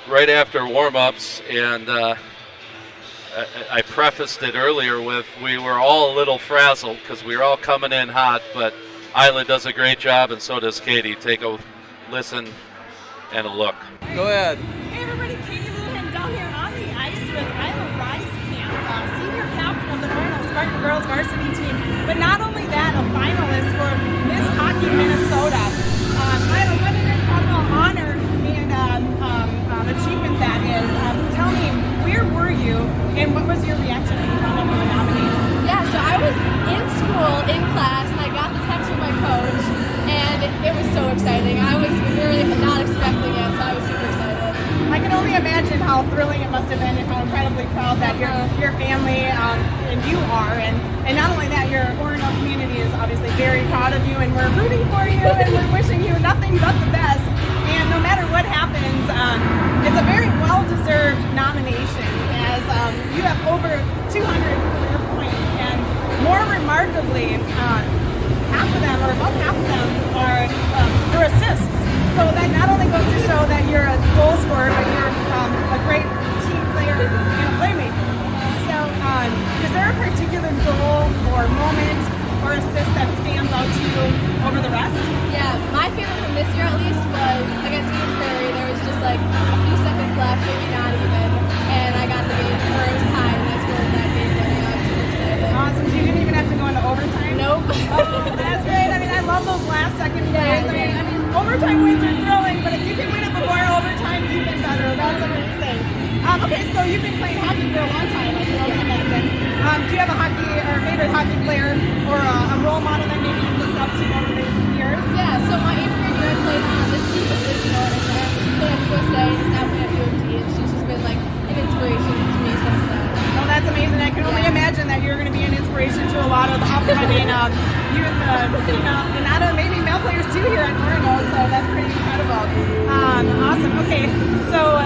right after warm-ups, and I prefaced it earlier with we were all a little frazzled because we were all coming in hot, but Isla does a great job, and so does Katie. Take a listen and a look. Go ahead. Hey everybody, Katie Luhan down here on the ice with Isla Roisecamp, senior captain of the Orono Spartans girls varsity team. But not only that, a finalist for Miss Hockey Minnesota. Isla, what did it And what was your reaction when you found out you were nominated? Yeah, so I was in school, in class, and I got the text from my coach, and it was so exciting. I was really not expecting it, so I was super excited. I can only imagine how thrilling it must have been and how incredibly proud that your family and you are. And not only that, your Orono community is obviously very proud of you, and we're rooting for you, and we're wishing you nothing but the best. And no matter what happens, it's a very well-deserved nomination, as you have over 200 career points, and more remarkably, half of them, or about half of them, are your assists. So that not only goes to show that you're a goal scorer, but you're a great team player and a playmaker. So is there a particular goal or moment or assist that stands out to you over the rest? Yeah, my favorite from this year at least was against Eden Prairie. There was just like a few seconds left, maybe not even, and I got the game, or it was tied, and I scored that game winning. I was super excited. Awesome. So you didn't even have to go into overtime? Nope. Oh, that's great. I mean, I love those last second plays. I mean, overtime wins are thrilling, but if you can win it before overtime, even better. That's amazing. Okay, so you've been playing hockey for a long time, like you also mentioned. Do you have a favorite hockey player or a role model that maybe you looked up to over the years? Yeah, so my 8th grade year I played on this team with this year, and she played at USA and is now playing at UMD, and she's just been like an inspiration to me since then. Oh, that's amazing. I can only imagine that you're going to be an inspiration to a lot of the upcoming youth, and not maybe male players too here at Orono, so that's pretty incredible. Awesome. Okay, so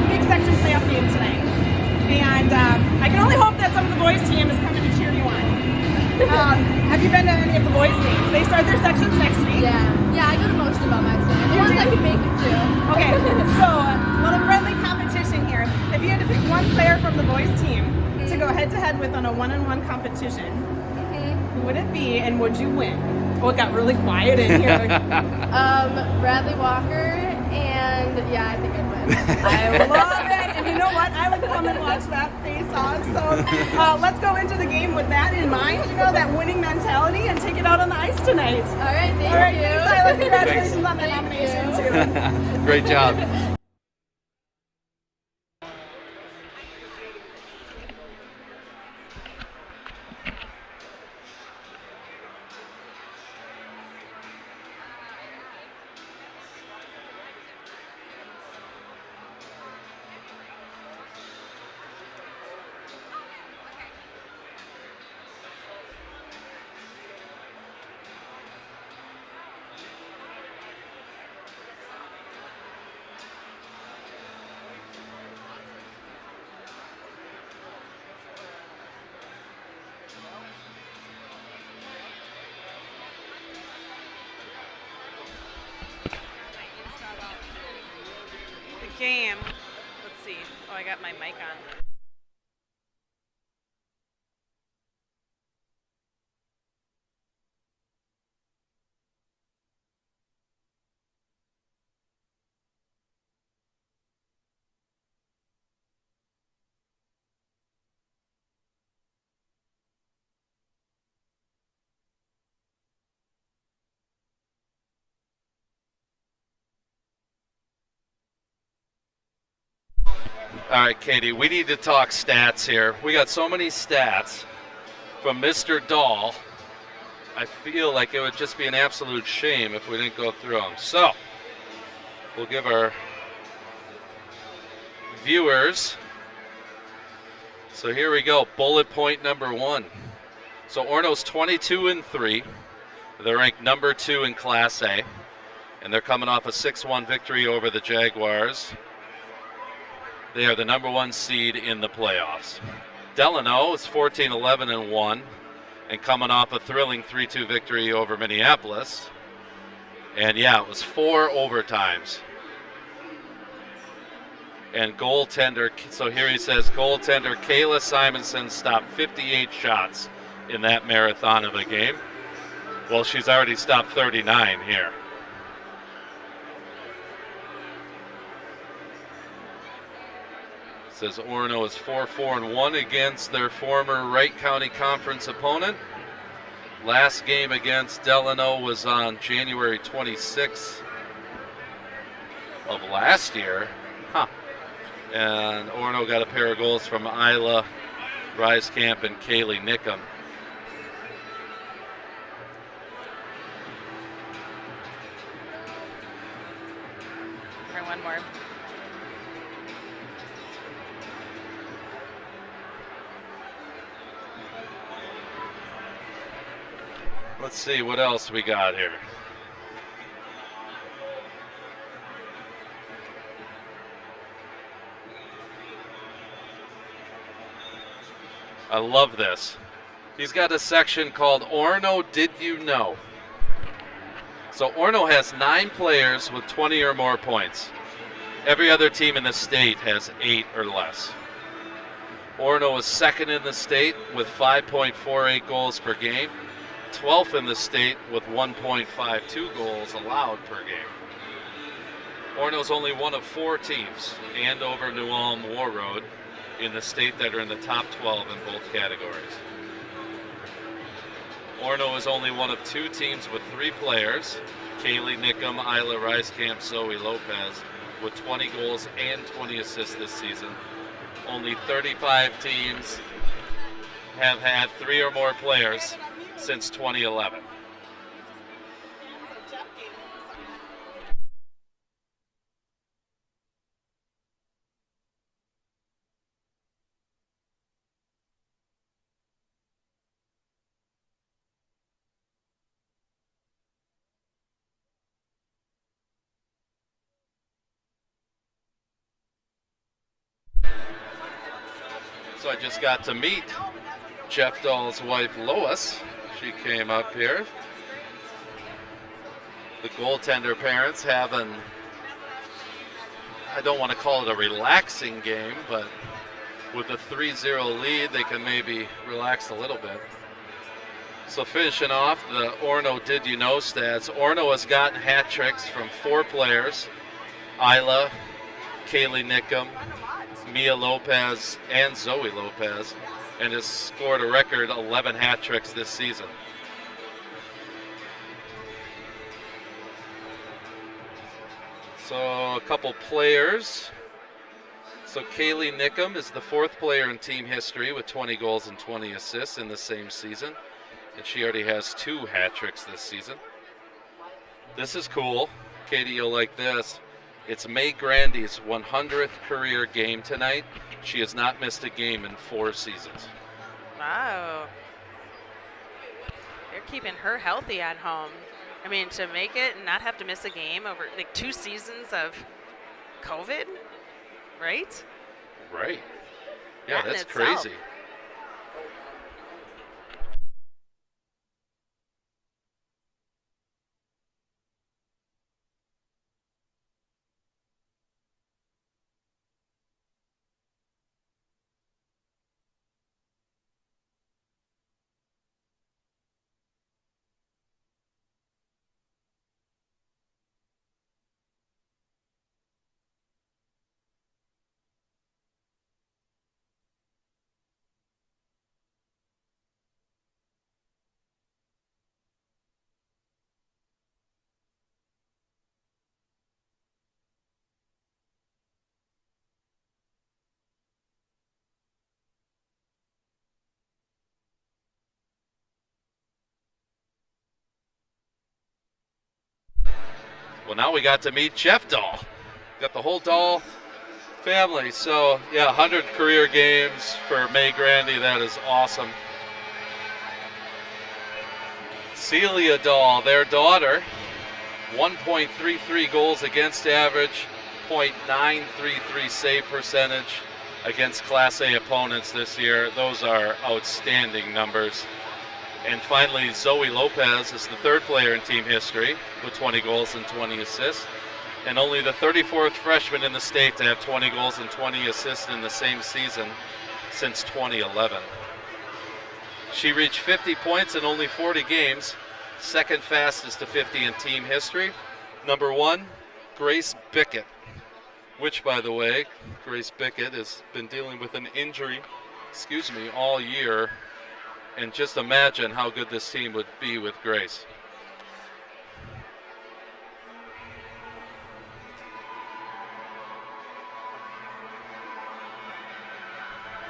big section playoff game tonight. And I can only hope that some of the boys' team is coming to cheer you on. Have you been to any of the boys' games? They start their sections next week. Yeah, I go to most of them, I'd say. The ones I can make it to. Okay, so a friendly competition here. If you had to pick one player from the boys' team to go head-to-head with on a one-on-one competition, who would it be, and would you win? Oh, it got really quiet in here. Bradley Walker, and yeah, I think I'd win. I love it. And you know what? I would come and watch that face-off. So let's go into the game with that in mind, that winning mentality, and take it out on the ice tonight. All right, thank All right, you. thanks, Isla. Congratulations on the nomination, too. Great job. Game. Let's see. Oh, I got my mic on. All right, Katie, we need to talk stats here. We got so many stats from Mr. Dahl. I feel like it would just be an absolute shame if we didn't go through them. So we'll give our viewers. So here we go. Bullet point number 1. So Orono's 22-3. They're ranked number 2 in Class A, and they're coming off a 6-1 victory over the Jaguars. They are the number 1 seed in the playoffs. Delano is 14-11-1 and coming off a thrilling 3-2 victory over Minneapolis. And yeah, it was 4 overtimes. And goaltender, so here he says goaltender Kayla Simonson stopped 58 shots in that marathon of a game. Well, she's already stopped 39 here. Says Orono is 4-4-1 against their former Wright County Conference opponent. Last game against Delano was on January 26th of last year. And Orono got a pair of goals from Isla Roisecamp and Kaylee Nickum. Try one more. Let's see what else we got here. I love this. He's got a section called Orono Did You Know? So Orono has 9 players with 20 or more points. Every other team in the state has 8 or less. Orono is second in the state with 5.48 goals per game, 12th in the state with 1.52 goals allowed per game. Orono is only one of 4 teams, Andover, New Ulm, War Road, in the state that are in the top 12 in both categories. Orono is only one of 2 teams with 3 players, Kaylee Nickum, Isla Roisecamp, Zoe Lopez, with 20 goals and 20 assists this season. Only 35 teams have had 3 or more players since 2011. So I just got to meet Jeff Dahl's wife, Lois. She came up here. The goaltender parents having, I don't want to call it a relaxing game, but with a 3-0 lead, they can maybe relax a little bit. So finishing off the Orono Did You Know stats, Orono has gotten hat tricks from 4 players, Isla, Kaylee Nickum, Mia Lopez, and Zoe Lopez, and has scored a record 11 hat tricks this season. So a couple players. So Kaylee Nickum is the 4th player in team history with 20 goals and 20 assists in the same season, and she already has 2 hat tricks this season. This is cool. Katie, you'll like this. It's May Grandy's 100th career game tonight. She has not missed a game in 4 seasons. Wow. They're keeping her healthy at home. I mean, to make it and not have to miss a game over like 2 seasons of COVID, right? Right. Yeah, That in that's itself. crazy. Well, now we got to meet Jeff Dahl. Got the whole Dahl family. So, yeah, 100 career games for May Grandy. That is awesome. Celia Dahl, their daughter, 1.33 goals against average, .933 save percentage against Class A opponents this year. Those are outstanding numbers. And finally, Zoe Lopez is the 3rd player in team history with 20 goals and 20 assists, and only the 34th freshman in the state to have 20 goals and 20 assists in the same season since 2011. She reached 50 points in only 40 games, 2nd fastest to 50 in team history. Number 1, Grace Bickett, which, by the way, Grace Bickett has been dealing with an injury, all year. And just imagine how good this team would be with Grace.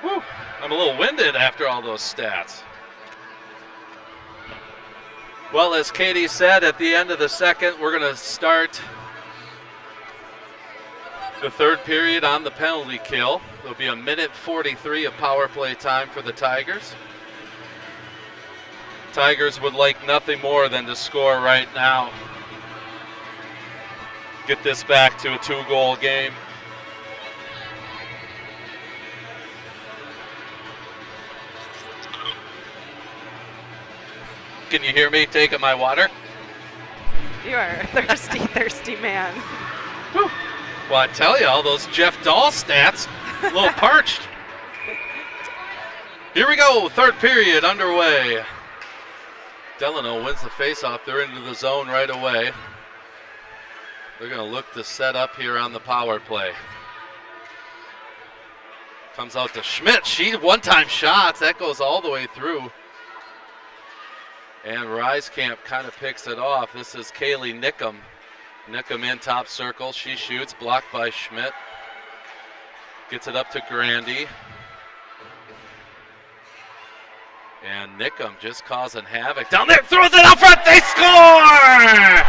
Whew, I'm a little winded after all those stats. Well, as Katie said, at the end of the second, we're going to start the third period on the penalty kill. There'll be 1:43 of power play time for the Tigers. Tigers would like nothing more than to score right now. Get this back to a 2-goal game. Can you hear me taking my water? You are a thirsty, thirsty man. Whew. Well, I tell you, all those Jeff Dahl stats, a little parched. Here we go, third period underway. Delano wins the faceoff. They're into the zone right away. They're going to look to set up here on the power play. Comes out to Schmidt. She one-time shots. That goes all the way through. And Roisecamp kind of picks it off. This is Kaylee Nickham. Nickham in top circle. She shoots, blocked by Schmidt. Gets it up to Grandy. And Nickham just causing havoc. Down there, throws it up front, they score!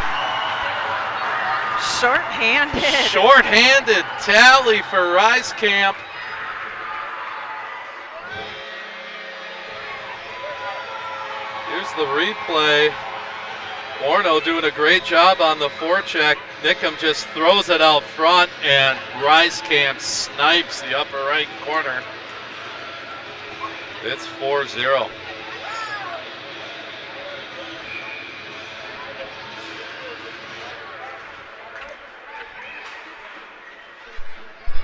Short-handed. Short-handed tally for Roisecamp. Here's the replay. Orono doing a great job on the forecheck. Nickham just throws it out front, and Roisecamp snipes the upper right corner. It's 4-0.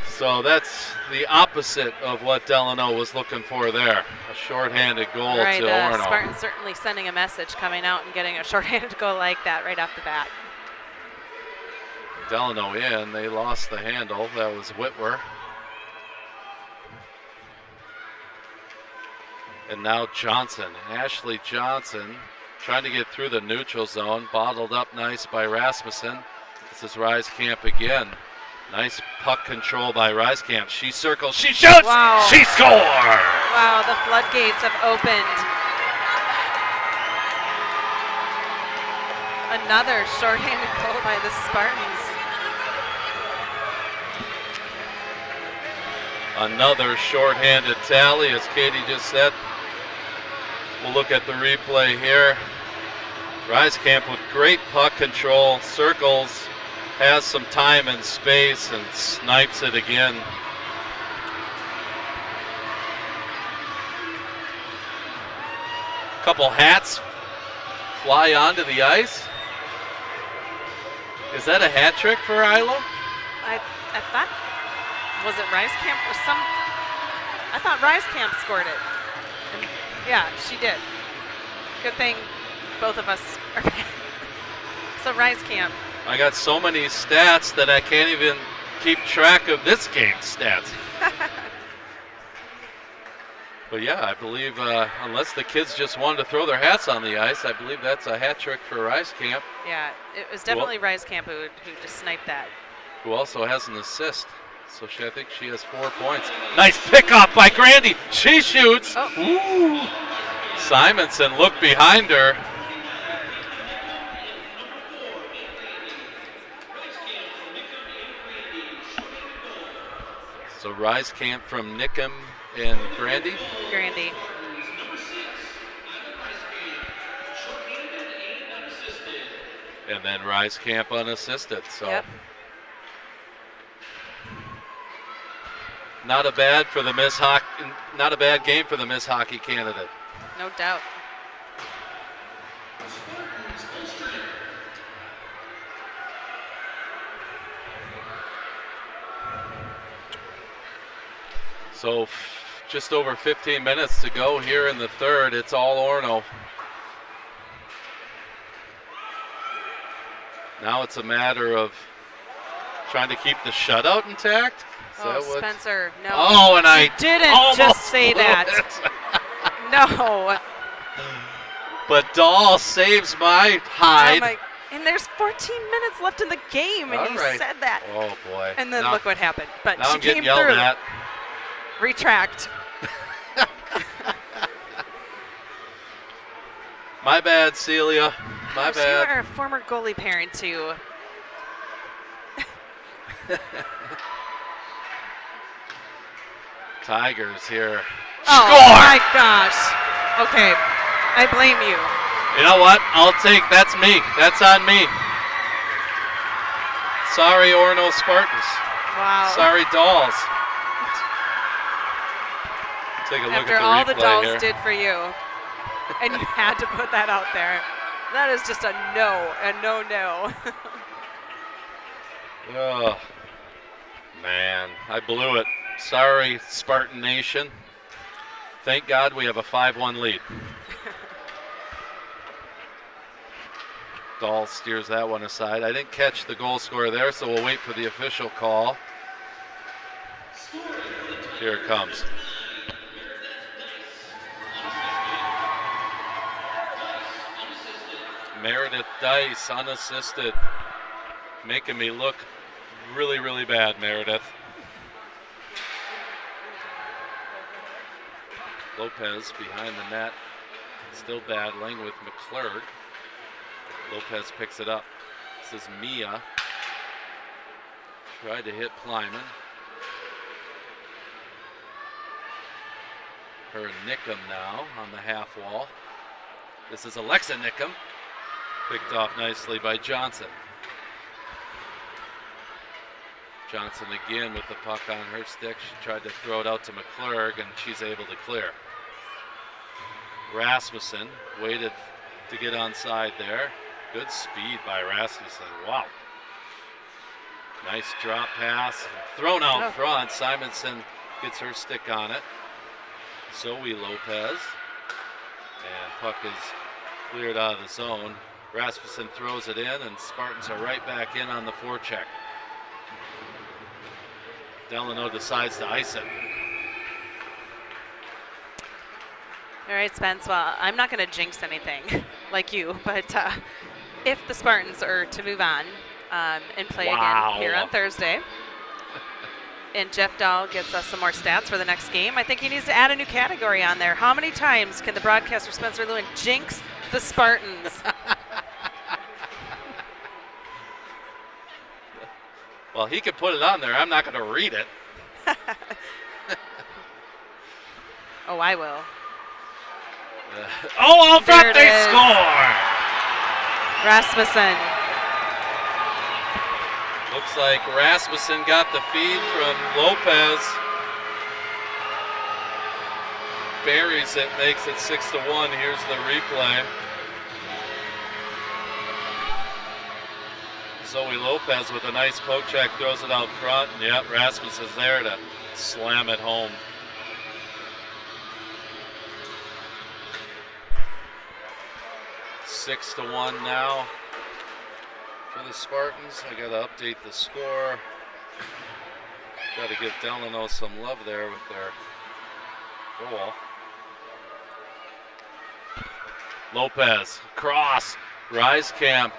So that's the opposite of what Delano was looking for there. A shorthanded goal right, to Orono. Spartans certainly sending a message coming out and getting a shorthanded goal like that right off the bat. Delano in, they lost the handle. That was Whitwer. And now Johnson, Ashley Johnson, trying to get through the neutral zone. Bottled up nice by Rasmussen. This is Roisecamp again. Nice puck control by Roisecamp. She circles, she shoots, wow. She scores! Wow, the floodgates have opened. Another shorthanded goal by the Spartans. Another shorthanded tally, as Katie just said. We'll look at the replay here. Roisecamp with great puck control, circles, has some time and space, and snipes it again. Couple hats fly onto the ice. Is that a hat trick for Isla? I thought, was it Roisecamp or some? I thought Roisecamp scored it. And yeah, she did. Good thing both of us are. So Roisecamp. I got so many stats that I can't even keep track of this game's stats. But yeah, I believe unless the kids just wanted to throw their hats on the ice, I believe that's a hat trick for Roisecamp. Yeah, it was definitely Roisecamp who just sniped that. Who also has an assist. So I think she has 4 points. Nice pickoff by Grandy. She shoots. Oh. Ooh. Simonson looked behind her. So Roisecamp from Nickham and Grandy. Grandy. And then Roisecamp unassisted. So Yep. not a bad for the Miss Hockey. Not a bad game for the Miss Hockey candidate. No doubt. So just over 15 minutes to go here in the third. It's all Orono. Now it's a matter of trying to keep the shutout intact. Is that what? Spencer, no. Oh, and I didn't just say that. No. But Dahl saves my hide. And there's 14 minutes left in the game, and All you right. said that. Oh boy. And then Now- look what happened. But Now she I'm getting came yelled through. at. Retract. My bad, Celia. My Gosh, bad. You are a former goalie parent, too. Tigers here. Oh, Score! my gosh. Okay, I blame you. You know what? That's me. That's on me. Sorry, Orono Spartans. Wow. Sorry, Dolls. Take a look After at the all the replay Dolls here. did for you, and you had to put that out there. That is just a no, and no. Oh, man, I blew it. Sorry, Spartan Nation. Thank God we have a 5-1 lead. Dahl steers that one aside. I didn't catch the goal scorer there, so we'll wait for the official call. Here it comes. Meredith Dice, unassisted. Making me look really, really bad, Meredith. Lopez behind the net, still battling with McClurg. Lopez picks it up. This is Mia. Tried to hit Plyman. Her Nickham now on the half wall. This is Alexa Nickham. Picked off nicely by Johnson. Johnson again with the puck on her stick. She tried to throw it out to McClurg, and she's able to clear. Rasmussen waited to get onside there. Good speed by Rasmussen. Wow. Nice drop pass. Thrown out front. Simonson gets her stick on it. Zoe Lopez. And puck is cleared out of the zone. Rasmussen throws it in, and Spartans are right back in on the forecheck. Delano decides to ice it. All right, Spence. Well, I'm not going to jinx anything like you, but if the Spartans are to move on and play again here on Thursday, and Jeff Dahl gets us some more stats for the next game, I think he needs to add a new category on there. How many times can the broadcaster Spencer Lewin jinx the Spartans? Well, he can put it on there. I'm not going to read it. Oh, I will. Out front, they is. score! Rasmussen. Looks like Rasmussen got the feed from Lopez. Buries it, makes it 6-1. Here's the replay. Zoe Lopez with a nice poke check, throws it out front, and yep, Rasmussen's there to slam it home. Six to 1 now for the Spartans. I gotta update the score. Gotta give Delano some love there with their goal. Lopez, cross, Roisecamp.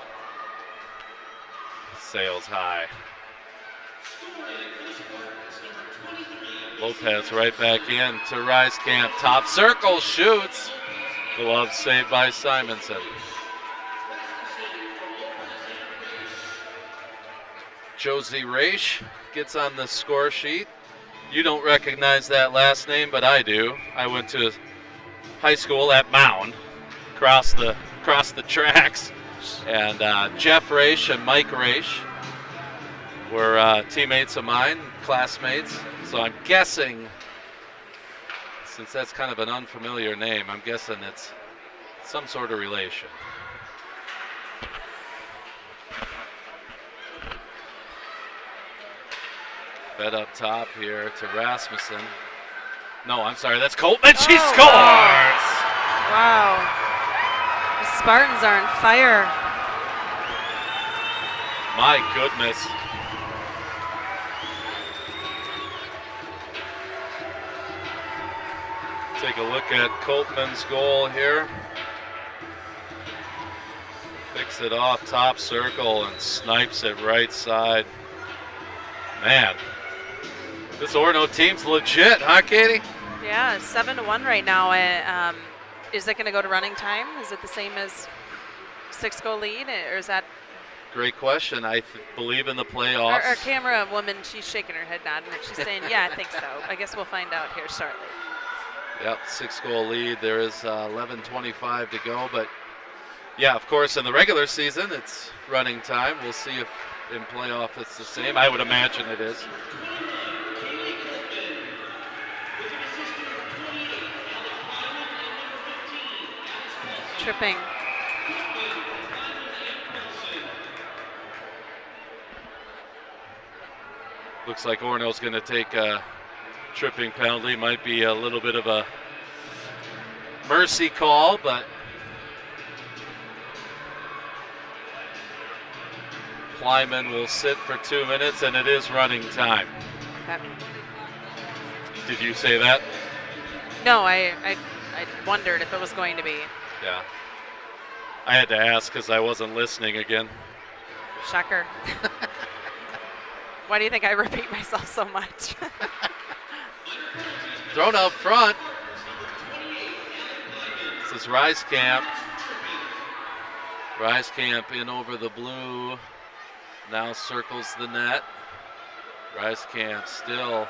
Sails high. Lopez right back in to Roisecamp. Top circle, shoots. Glove saved by Simonson. Josie Raish gets on the score sheet. You don't recognize that last name, but I do. I went to high school at Mound, across the tracks. And Jeff Raish and Mike Raish were teammates of mine, classmates. So I'm guessing, since that's kind of an unfamiliar name, I'm guessing it's some sort of relation. Fed up top here to Rasmussen. No, I'm sorry, that's Coltman. She scores! Wow. The Spartans are on fire. My goodness. Take a look at Coltman's goal here. Picks it off top circle and snipes it right side. Man, this Orono team's legit, huh, Katie? Yeah, 7-1 right now. is it going to go to running time? Is it the same as 6-goal lead, or is that? Great question. I believe in the playoffs. Our camera woman, she's shaking her head nodding. She's saying, yeah, I think so. I guess we'll find out here shortly. Yep, 6-goal lead. There is 11:25 to go. But, yeah, of course, in the regular season, it's running time. We'll see if in playoff it's the same. I would imagine it is. Tripping. Looks like Orono's going to take a tripping penalty. Might be a little bit of a mercy call, but Kleiman will sit for 2 minutes, and it is running time. Okay. Did you say that? No, I wondered if it was going to be. Yeah. I had to ask because I wasn't listening again. Shocker. Why do you think I repeat myself so much? Thrown out front. This is Roisecamp. Roisecamp in over the blue. Now circles the net. Roisecamp still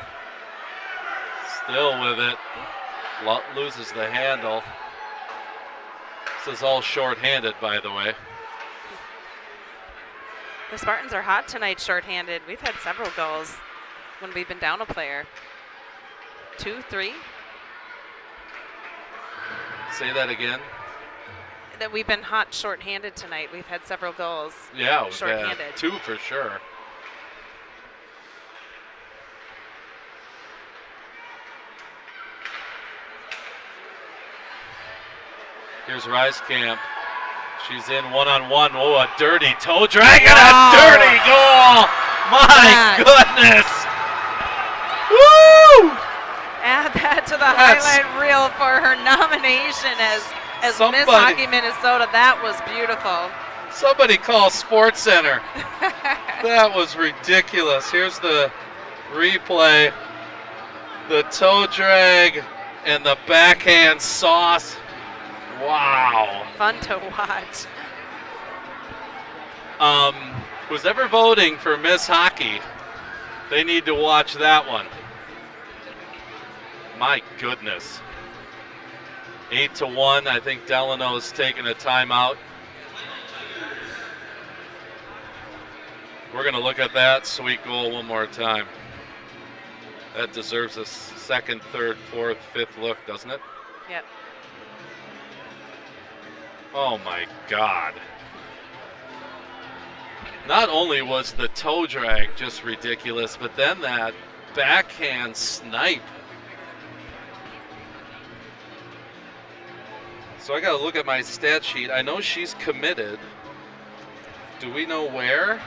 with it. Loses the handle. This is all shorthanded, by the way. The Spartans are hot tonight, shorthanded. We've had several goals when we've been down a player. 2, 3. Say that again. That we've been hot shorthanded tonight. We've had several goals. Yeah, we've shorthanded. had 2 for sure. Here's Roisecamp. She's in one-on-one. Oh, a dirty toe drag and a dirty goal. My goodness. Woo! Add that to the highlight reel for her nomination as Miss Hockey Minnesota. That was beautiful. Somebody call Sports Center. That was ridiculous. Here's the replay. The toe drag and the backhand sauce. Wow. Fun to watch. Who's ever voting for Miss Hockey, they need to watch that one. My goodness. 8-1. I think Delano's taking a timeout. We're going to look at that sweet goal one more time. That deserves a second, third, fourth, fifth look, doesn't it? Yep. Oh my God. Not only was the toe drag just ridiculous, but then that backhand snipe. So I got to look at my stat sheet. I know she's committed. Do we know where?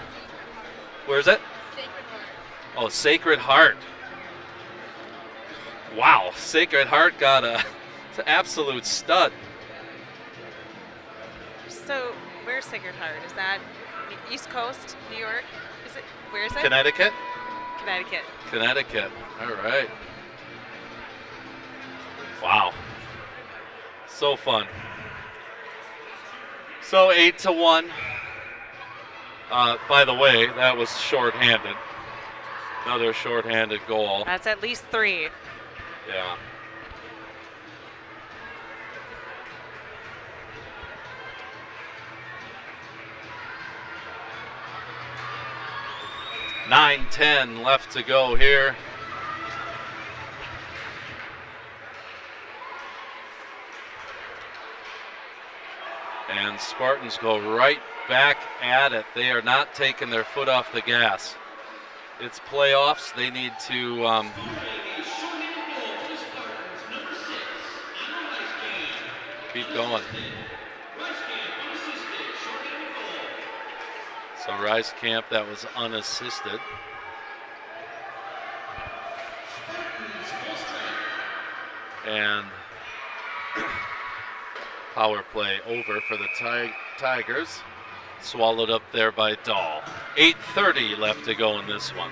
Where is it? Sacred Heart. Oh, Sacred Heart. Wow, Sacred Heart got it's an absolute stud. So, where's Sacred Heart? Is that East Coast, New York? Is it? Where is it? Connecticut? Connecticut. Connecticut. All right. Wow. So fun. So 8-1. By the way, that was shorthanded. Another shorthanded goal. That's at least 3. Yeah. $9:10 left to go here. And Spartans go right back at it. They are not taking their foot off the gas. It's playoffs. They need to keep going. So Roisecamp, that was unassisted. And power play over for the Tigers. Swallowed up there by Dahl. 8:30 left to go in this one.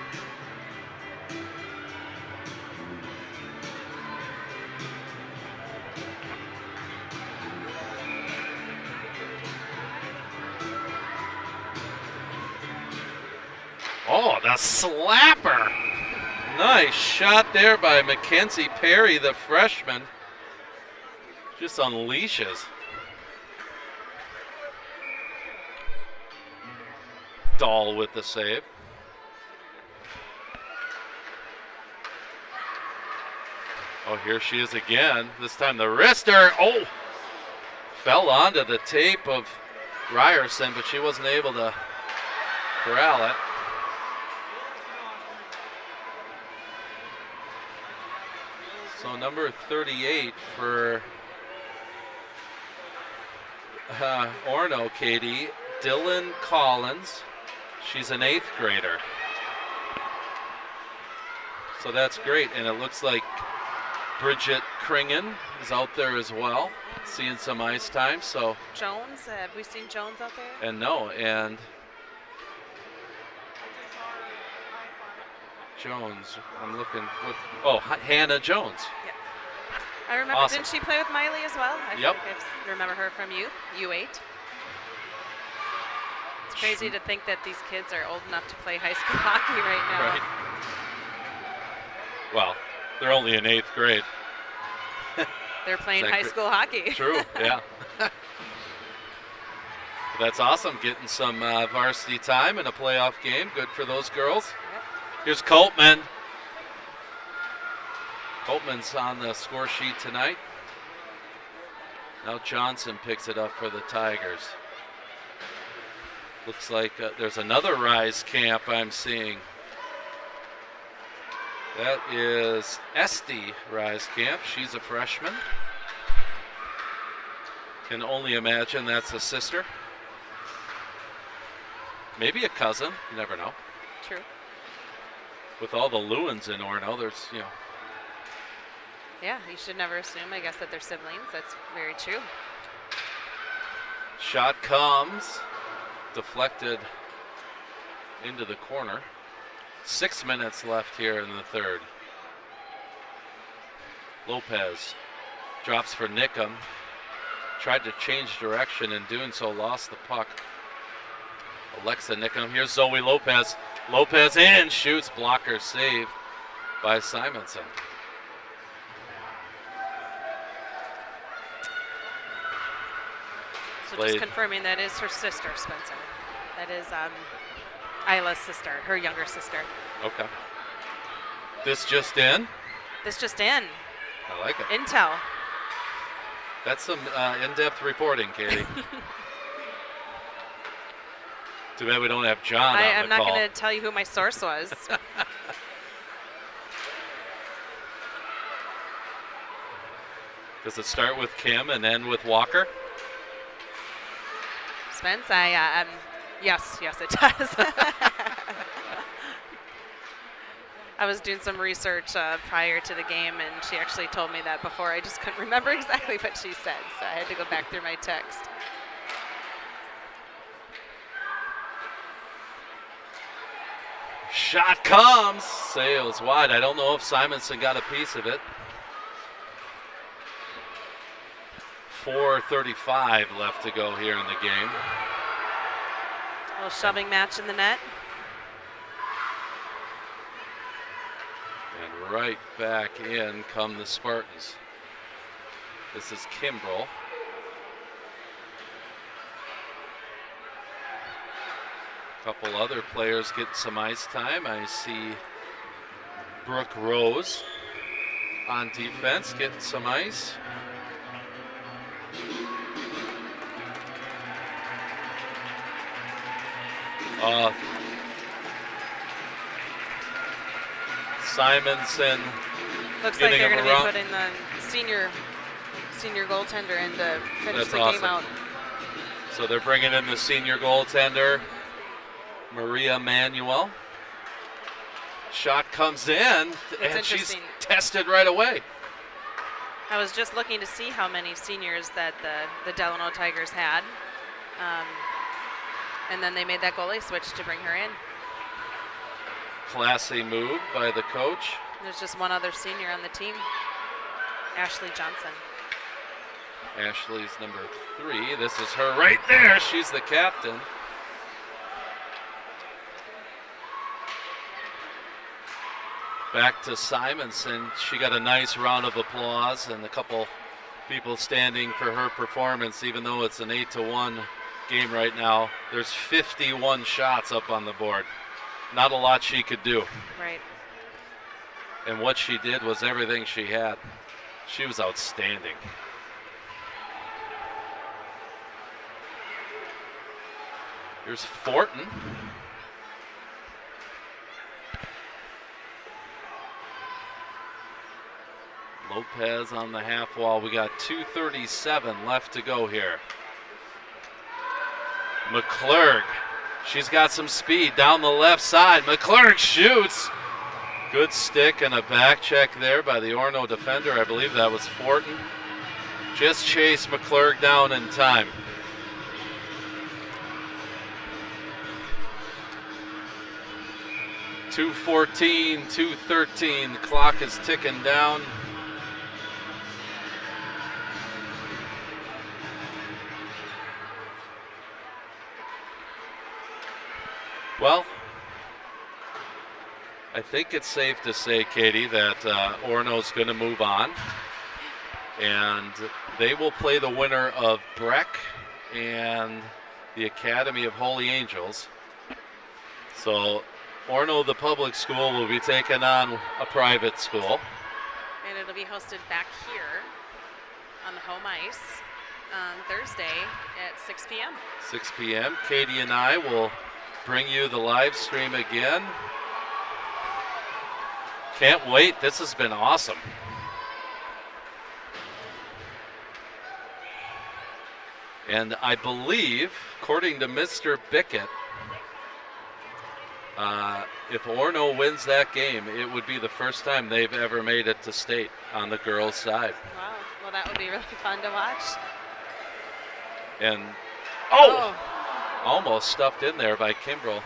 Oh, the slapper. Nice shot there by Mackenzie Perry, the freshman. Just unleashes. Dahl with the save. Oh, here she is again. This time the wrister. Oh, fell onto the tape of Ryerson, but she wasn't able to corral it. So number 38 for Orono, Katie, Dylan Collins. She's an 8th grader. So that's great, and it looks like Bridget Kringen is out there as well, seeing some ice time. So Jones, have we seen Jones out there? And Jones, I'm looking. Hannah Jones. Yeah. I remember. Awesome. Didn't she play with Miley as well? I Yep. remember her from U8. It's crazy to think that these kids are old enough to play high school hockey right now. Right. Well, they're only in 8th grade. They're playing high school hockey. True, yeah. That's awesome, getting some varsity time in a playoff game. Good for those girls. Yep. Here's Coltman. Coltman's on the score sheet tonight. Now Johnson picks it up for the Tigers. Looks like there's another Roisecamp I'm seeing. That is Esty Roisecamp. She's a freshman. Can only imagine that's a sister. Maybe a cousin. You never know. True. With all the Lewins in Orono, there's, Yeah, you should never assume, I guess, that they're siblings. That's very true. Shot comes. Deflected into the corner. 6 minutes left here in the third. Lopez drops for Nickham. Tried to change direction, and doing so lost the puck. Alexa Nickham. Here's Zoe Lopez. Lopez in, shoots, blocker save by Simonson. So just confirming that is her sister, Spencer. That is Isla's sister, her younger sister. Okay. This just in. This just in. I like it. Intel. That's some in-depth reporting, Katie. Too bad we don't have John on the I'm not call. going to tell you who my source was. Does it start with Kim and end with Walker? Spence, yes, it does. I was doing some research prior to the game, and she actually told me that before. I just couldn't remember exactly what she said, so I had to go back through my text. Shot comes, sails wide. I don't know if Simonson got a piece of it. 4:35 left to go here in the game. A little shoving match in the net. And right back in come the Spartans. This is Kimbrell. A couple other players getting some ice time. I see Brooke Rose on defense getting some ice. Simonson. Looks like they're going to be putting the senior goaltender in to finish the game out. So they're bringing in the senior goaltender, Maria Manuel. Shot comes in, and she's tested right away. I was just looking to see how many seniors that the Delano Tigers had. And then they made that goalie switch to bring her in. Classy move by the coach. There's just one other senior on the team, Ashley Johnson. Ashley's number 3. This is her right there. She's the captain. back to Simonson. She got a nice round of applause and a couple people standing for her performance, even though it's an 8-1 game right now. There's 51 shots up on the board. Not a lot she could do. Right. And what she did was everything she had. She was outstanding. Here's Fortin. Lopez on the half wall. We got 2:37 left to go here. McClurg. She's got some speed down the left side. McClurg shoots. Good stick and a back check there by the Orono defender. I believe that was Fortin. Just chased McClurg down in time. .214, 2:13. The clock is ticking down. Well, I think it's safe to say, Katie, that Orono's going to move on. And they will play the winner of Breck and the Academy of Holy Angels. So Orono, the public school, will be taking on a private school. And it'll be hosted back here on the home ice on Thursday at 6 p.m. 6 p.m. Katie and I will bring you the live stream again. Can't wait. This has been awesome. And I believe, according to Mr. Bickett, if Orono wins that game, it would be the first time they've ever made it to state on the girls' side. Wow. Well, that would be really fun to watch. And, almost stuffed in there by Kimbrell.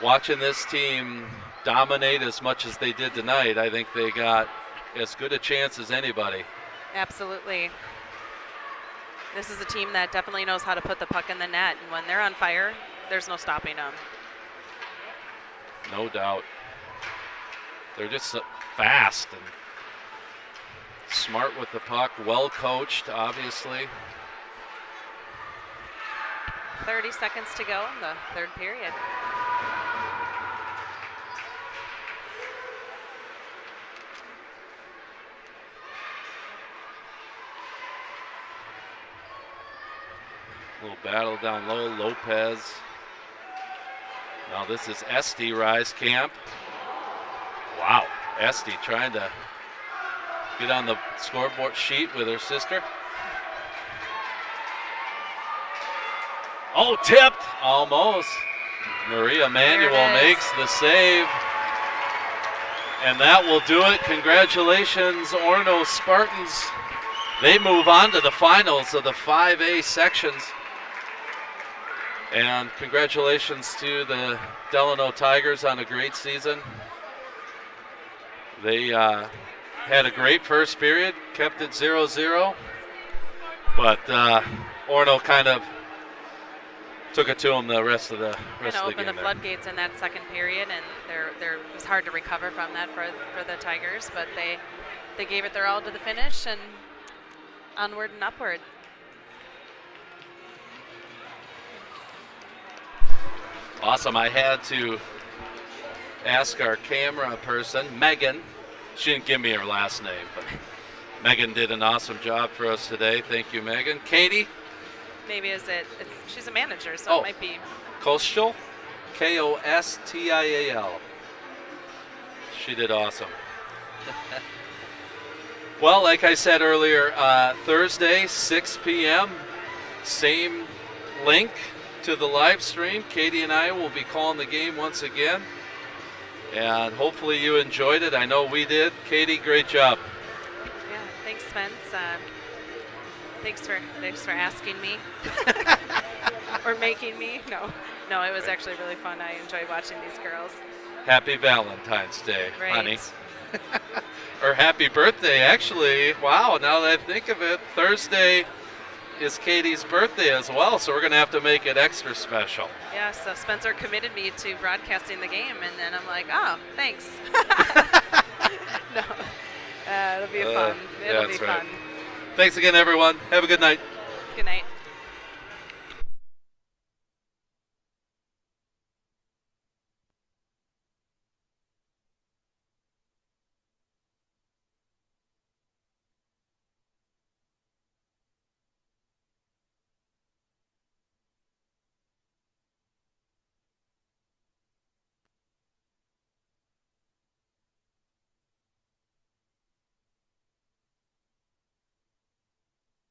Watching this team dominate as much as they did tonight, I think they got as good a chance as anybody. Absolutely. This is a team that definitely knows how to put the puck in the net, and when they're on fire, there's no stopping them. No doubt. They're just fast and smart with the puck, well coached, obviously. 30 seconds to go in the third period. Little battle down low, Lopez. Now this is Isla Roisecamp. Wow, Esty trying to get on the scoreboard sheet with her sister. Oh, tipped, almost. Maria Manuel makes the save. And that will do it. Congratulations, Orono Spartans. They move on to the finals of the 5A sections. And congratulations to the Delano Tigers on a great season. They had a great first period, kept it 0-0. But Orono kind of took it to them the rest of the game. Opened the floodgates in that second period, and it was hard to recover from that for the Tigers, but they gave it their all to the finish and onward and upward. Awesome. I had to ask our camera person, Megan. She didn't give me her last name, but Megan did an awesome job for us today. Thank you, Megan. Katie? Maybe she's a manager, so it might be. Kostial? Kostial. She did awesome. Well, like I said earlier, Thursday, 6 p.m., same link to the live stream. Katie and I will be calling the game once again, and hopefully you enjoyed it. I know we did. Katie, great job. Yeah, thanks, Spence. Thanks for asking me or making me. No, it was actually really fun. I enjoyed watching these girls. Happy Valentine's Day, right, honey. Or happy birthday, actually. Wow, now that I think of it, Thursday is Katie's birthday as well, so we're going to have to make it extra special. Yeah, so Spencer committed me to broadcasting the game, and then I'm like, oh, thanks. No, it'll be fun. It'll be that's fun. right. Thanks again, everyone. Have a good night. Good night.